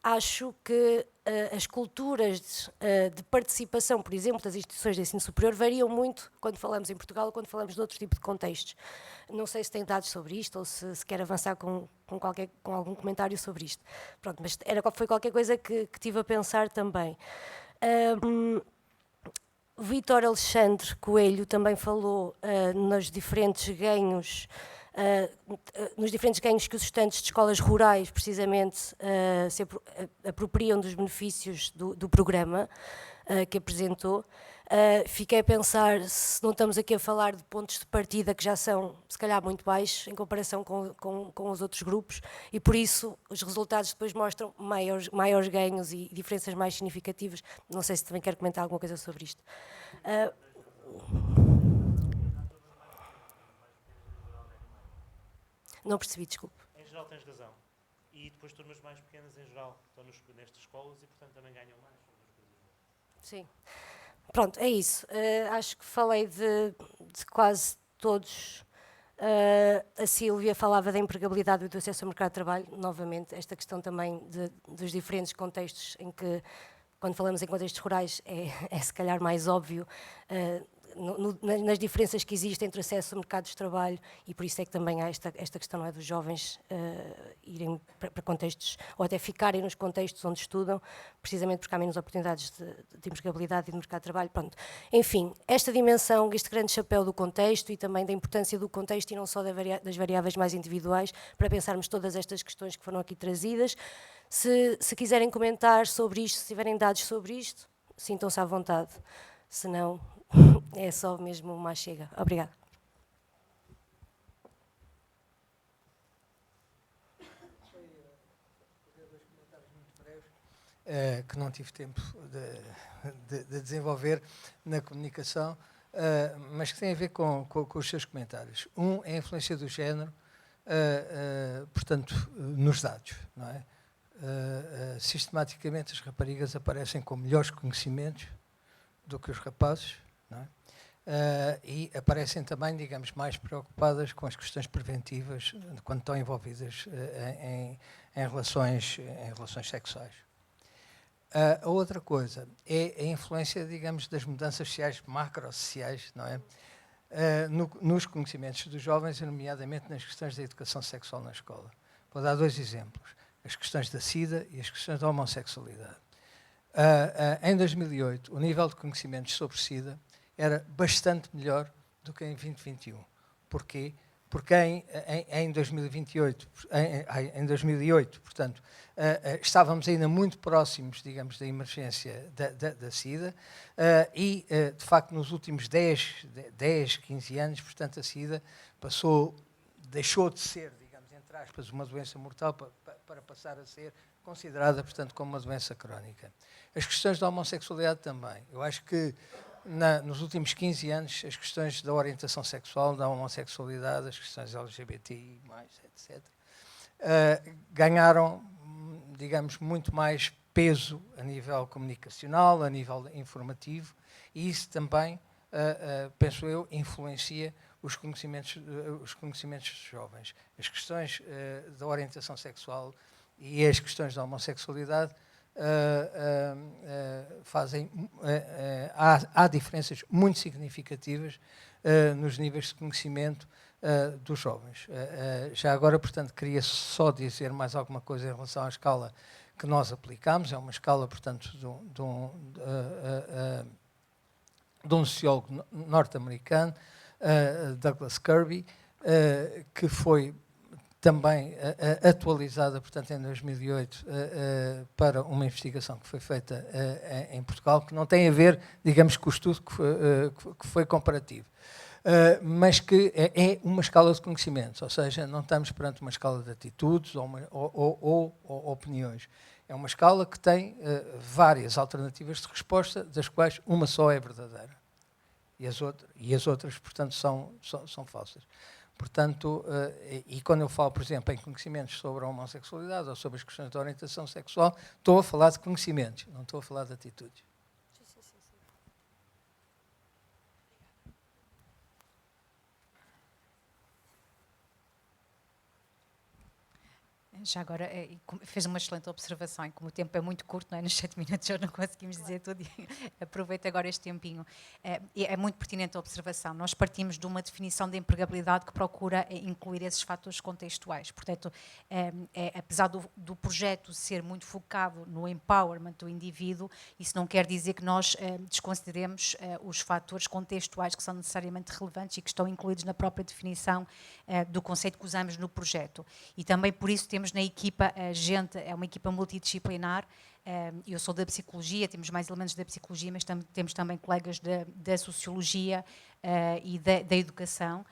Acho que as culturas de participação, por exemplo, das instituições de ensino superior variam muito quando falamos em Portugal ou quando falamos de outro tipo de contextos. Não sei se tem dados sobre isto ou se quer avançar com algum comentário sobre isto. Pronto, mas foi qualquer coisa que tive a pensar também. Vítor Alexandre Coelho também falou nos diferentes ganhos que os estudantes de escolas rurais precisamente se apropriam dos benefícios do programa que apresentou. Fiquei a pensar se não estamos aqui a falar de pontos de partida que já são, se calhar, muito baixos em comparação com os outros grupos, e por isso os resultados depois mostram maiores ganhos e diferenças mais significativas. Não sei se também quer comentar alguma coisa sobre isto. Não percebi, desculpe. Em geral tens razão. E depois turmas mais pequenas em geral estão nestas escolas e portanto também ganham mais. Sim. Pronto, é isso. Acho que falei de quase todos. A Sílvia falava da empregabilidade e do acesso ao mercado de trabalho, novamente, esta questão também dos diferentes contextos em que, quando falamos em contextos rurais, é se calhar mais óbvio nas diferenças que existem entre acesso a mercados de trabalho, e por isso é que também há esta questão, não é, dos jovens irem para contextos, ou até ficarem nos contextos onde estudam, precisamente porque há menos oportunidades de empregabilidade e de mercado de trabalho. Pronto. Enfim, esta dimensão, este grande chapéu do contexto e também da importância do contexto e não só das variáveis mais individuais, para pensarmos todas estas questões que foram aqui trazidas. Se quiserem comentar sobre isto, se tiverem dados sobre isto, sintam-se à vontade. Se não, é só mesmo uma chega. Obrigada. Que não tive tempo de desenvolver na comunicação, mas que tem a ver com os seus comentários. É a influência do género portanto, nos dados, não é? Sistematicamente as raparigas aparecem com melhores conhecimentos do que os rapazes, não é? E aparecem também, digamos, mais preocupadas com as questões preventivas quando estão envolvidas em relações sexuais. A outra coisa é a influência, digamos, das mudanças sociais, macro-sociais, não é? Nos conhecimentos dos jovens, nomeadamente nas questões da educação sexual na escola. Vou dar 2 exemplos. As questões da SIDA e as questões da homossexualidade. Em 2008, o nível de conhecimentos sobre SIDA era bastante melhor do que em 2021. Porquê? Porque em 2008, portanto, estávamos ainda muito próximos, digamos, da emergência da SIDA e, de facto, nos últimos 10, 15 anos, portanto, a SIDA deixou de ser, digamos, entre aspas, uma doença mortal para passar a ser considerada, portanto, como uma doença crónica. As questões da homossexualidade também. Eu acho que nos últimos 15 anos, as questões da orientação sexual, da homossexualidade, as questões LGBTI+, etc., ganharam, digamos, muito mais peso a nível comunicacional, a nível informativo, e isso também, penso eu, influencia os conhecimentos dos jovens. As questões da orientação sexual e as questões da homossexualidade há diferenças muito significativas nos níveis de conhecimento dos jovens. Já agora, portanto, queria só dizer mais alguma coisa em relação à escala que nós aplicamos. É uma escala, portanto, de um sociólogo norte-americano, Douglas Kirby, que foi também atualizada, portanto, em 2008, para uma investigação que foi feita em Portugal, que não tem a ver, digamos, com o estudo que foi comparativo, mas que é uma escala de conhecimentos, ou seja, não estamos perante uma escala de atitudes ou opiniões. É uma escala que tem várias alternativas de resposta, das quais uma só é verdadeira. E as outras, portanto, são falsas. Portanto, e quando eu falo, por exemplo, em conhecimentos sobre a homossexualidade ou sobre as questões da orientação sexual, estou a falar de conhecimentos, não estou a falar de atitudes. Já agora, fez uma excelente observação, e como o tempo é muito curto, não é? Nos 7 minutos já não conseguimos dizer tudo, aproveito agora este tempinho. É muito pertinente a observação. Nós partimos de uma definição de empregabilidade que procura incluir esses fatores contextuais. Portanto, apesar do projeto ser muito focado no empowerment do indivíduo, isso não quer dizer que nós desconsideremos os fatores contextuais que são necessariamente relevantes e que estão incluídos na própria definição do conceito que usamos no projeto. E também por isso temos na equipa, é uma equipa multidisciplinar. Eu sou da psicologia, temos mais elementos da psicologia, mas temos também colegas da sociologia e da educação.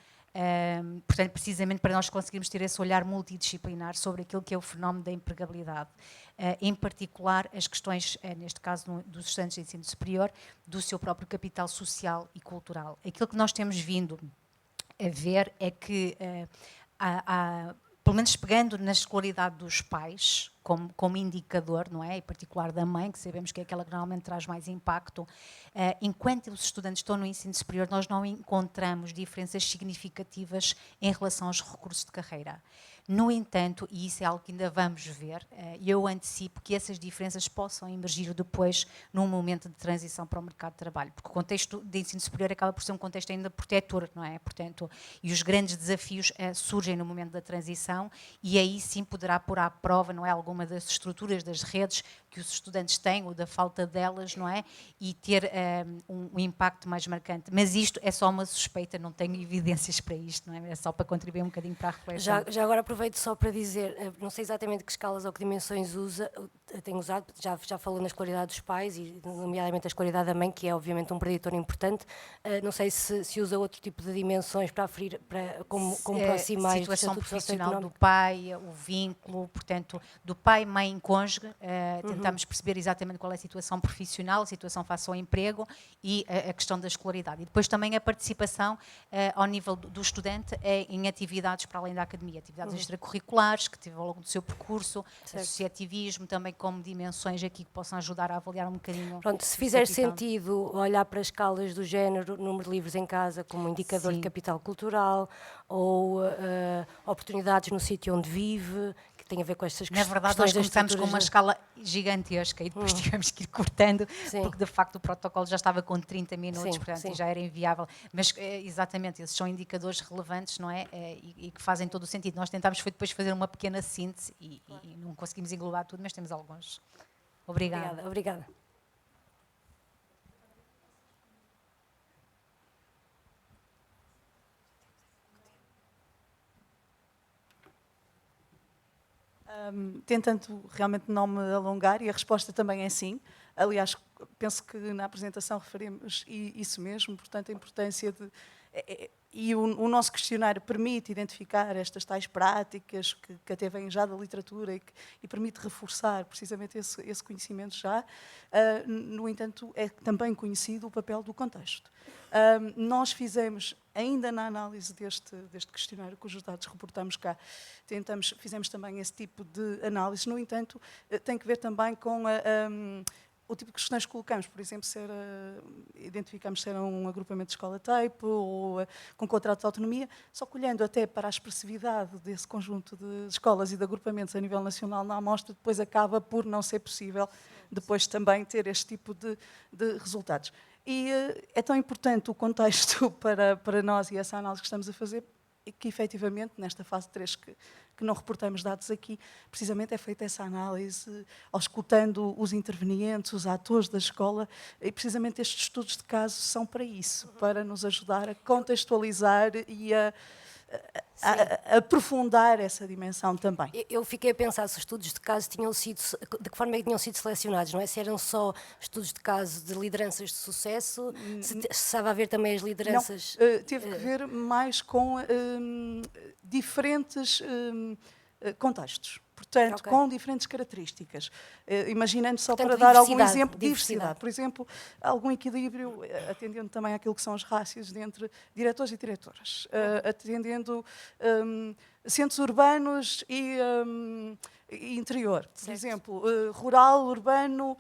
Portanto, precisamente para nós conseguirmos ter esse olhar multidisciplinar sobre aquilo que é o fenómeno da empregabilidade. Em particular, as questões, neste caso dos estudantes de ensino superior, do seu próprio capital social e cultural. Aquilo que nós temos vindo a ver é que pelo menos pegando na escolaridade dos pais, como indicador, não é? Em particular da mãe, que sabemos que é aquela que normalmente traz mais impacto, enquanto os estudantes estão no ensino superior, nós não encontramos diferenças significativas em relação aos recursos de carreira. No entanto, e isso é algo que ainda vamos ver, eu antecipo que essas diferenças possam emergir depois num momento de transição para o mercado de trabalho, porque o contexto de ensino superior acaba por ser um contexto ainda protetor, não é? Portanto, e os grandes desafios surgem no momento da transição, e aí sim poderá pôr à prova, não é, alguma das estruturas, das redes que os estudantes têm, ou da falta delas, não é? E ter um impacto mais marcante. Mas isto é só uma suspeita, não tenho evidências para isto, não é? É só para contribuir um bocadinho para a reflexão. Já agora aproveito só para dizer, não sei exatamente que escalas ou que dimensões usa, tem usado, já falou na escolaridade dos pais e nomeadamente a escolaridade da mãe, que é obviamente um preditor importante. Não sei se usa outro tipo de dimensões para aferir, como proximar a situação profissional do pai, o vínculo, portanto, do pai, mãe, cônjuge. Tentamos perceber exatamente qual é a situação profissional, a situação face ao emprego e a questão da escolaridade. E depois também a participação ao nível do estudante em atividades para além da academia, atividades extracurriculares, que tive ao longo do seu percurso, associativismo, também como dimensões aqui que possam ajudar a avaliar um bocadinho. Pronto, se fizer sentido olhar para as escalas do género, número de livros em casa como indicador de capital cultural, ou oportunidades no sítio onde vive, que tem a ver com estas questões. Na verdade, nós começamos com uma escala gigantesca e depois tivemos que ir cortando, porque de facto o protocolo já estava com 30 minutos, portanto, e já era inviável. Mas exatamente, esses são indicadores relevantes, não é? E que fazem todo o sentido. Nós tentámos foi depois fazer uma pequena síntese e não conseguimos englobar tudo, mas temos alguns. Obrigada. Obrigada. Tentando realmente não me alongar, e a resposta também é sim. Aliás, penso que na apresentação referimos isso mesmo, portanto, a importância de... E o nosso questionário permite identificar estas tais práticas que até vêm já da literatura e permite reforçar precisamente esse conhecimento já. No entanto, é também conhecido o papel do contexto. Nós fizemos, ainda na análise deste questionário, cujos dados reportamos cá, fizemos também esse tipo de análise. No entanto, tem que ver também com o tipo de questões que colocamos, por exemplo, identificamos se era um agrupamento de escola-type ou com contrato de autonomia, só que olhando até para a expressividade desse conjunto de escolas e de agrupamentos a nível nacional na amostra, depois acaba por não ser possível depois também ter este tipo de resultados. E é tão importante o contexto para nós e essa análise que estamos a fazer, que efetivamente, nesta fase 3 que não reportamos dados aqui, precisamente é feita essa análise, auscultando os intervenientes, os atores da escola, e precisamente estes estudos de caso são para isso, para nos ajudar a contextualizar e a aprofundar essa dimensão também. Eu fiquei a pensar se os estudos de caso tinham sido, de que forma é que tinham sido selecionados, não é? Se eram só estudos de caso de lideranças de sucesso, se estava a ver também as lideranças... Não, teve que ver mais com diferentes contextos. Portanto, com diferentes características. Imaginando só para dar algum exemplo, diversidade. Por exemplo, algum equilíbrio, atendendo também àquilo que são os rácios entre diretores e diretoras, atendendo centros urbanos e interior. Por exemplo, rural, urbano,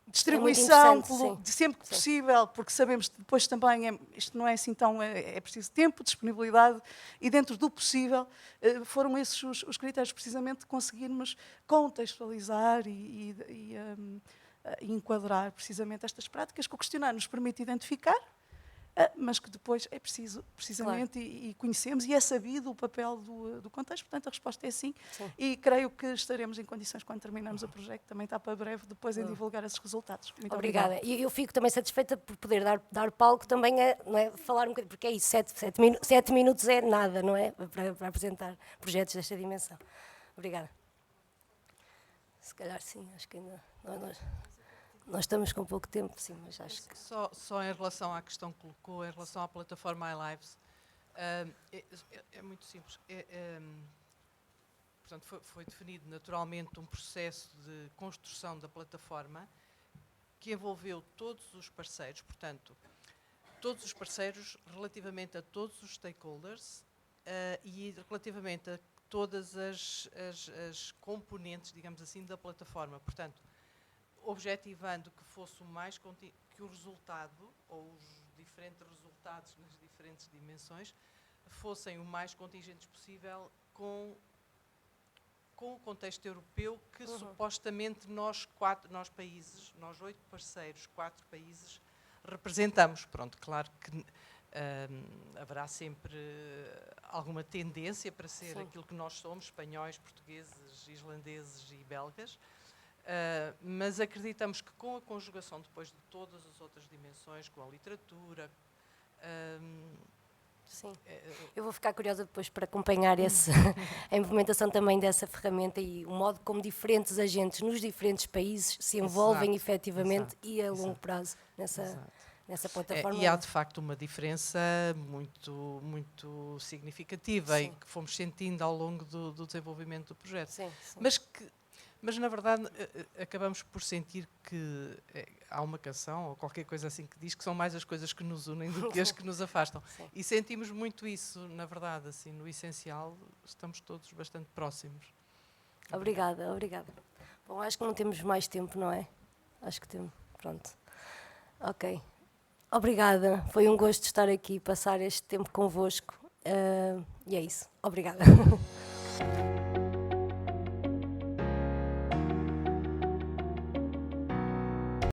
distribuição sempre que possível, porque sabemos que depois também isto não é assim tão... É preciso tempo, disponibilidade e dentro do possível foram esses os critérios precisamente de conseguirmos contextualizar e enquadrar precisamente estas práticas que o questionário nos permite identificar, mas que depois é preciso, precisamente, e conhecemos, e é sabido o papel do contexto. Portanto, a resposta é sim. E creio que estaremos em condições, quando terminarmos o projeto, também está para breve, depois em divulgar esses resultados. Muito obrigada. E eu fico também satisfeita por poder dar palco também não é, falar um bocadinho, porque é isso, 7 minutos é nada, não é? Para apresentar projetos desta dimensão. Obrigada. Se calhar sim, acho que ainda... Nós estamos com pouco tempo, sim, mas acho que... Só em relação à questão que colocou, em relação à plataforma iLives, é muito simples. Portanto, foi definido naturalmente um processo de construção da plataforma que envolveu todos os parceiros, portanto, todos os parceiros relativamente a todos os stakeholders e relativamente a todas as componentes, digamos assim, da plataforma. Portanto, objetivando que fosse que o resultado, ou os diferentes resultados nas diferentes dimensões, fossem o mais contingentes possível com o contexto europeu que supostamente nós 8 parceiros, 4 países, representamos. Pronto, claro que haverá sempre alguma tendência para ser aquilo que nós somos, espanhóis, portugueses, islandeses e belgas, mas acreditamos que com a conjugação depois de todas as outras dimensões, com a literatura, Sim. Eu vou ficar curiosa depois para acompanhar a implementação também dessa ferramenta e o modo como diferentes agentes nos diferentes países se envolvem efetivamente e a longo prazo nessa plataforma. E há de facto uma diferença muito significativa e que fomos sentindo ao longo do desenvolvimento do projeto. Sim. Mas, na verdade, acabamos por sentir que há uma canção ou qualquer coisa assim que diz que são mais as coisas que nos unem do que as que nos afastam. Sim. E sentimos muito isso, na verdade, assim, no essencial, estamos todos bastante próximos. Obrigada. Bom, acho que não temos mais tempo, não é? Acho que temos. Pronto. Ok. Obrigada. Foi um gosto estar aqui e passar este tempo convosco. E é isso. Obrigada.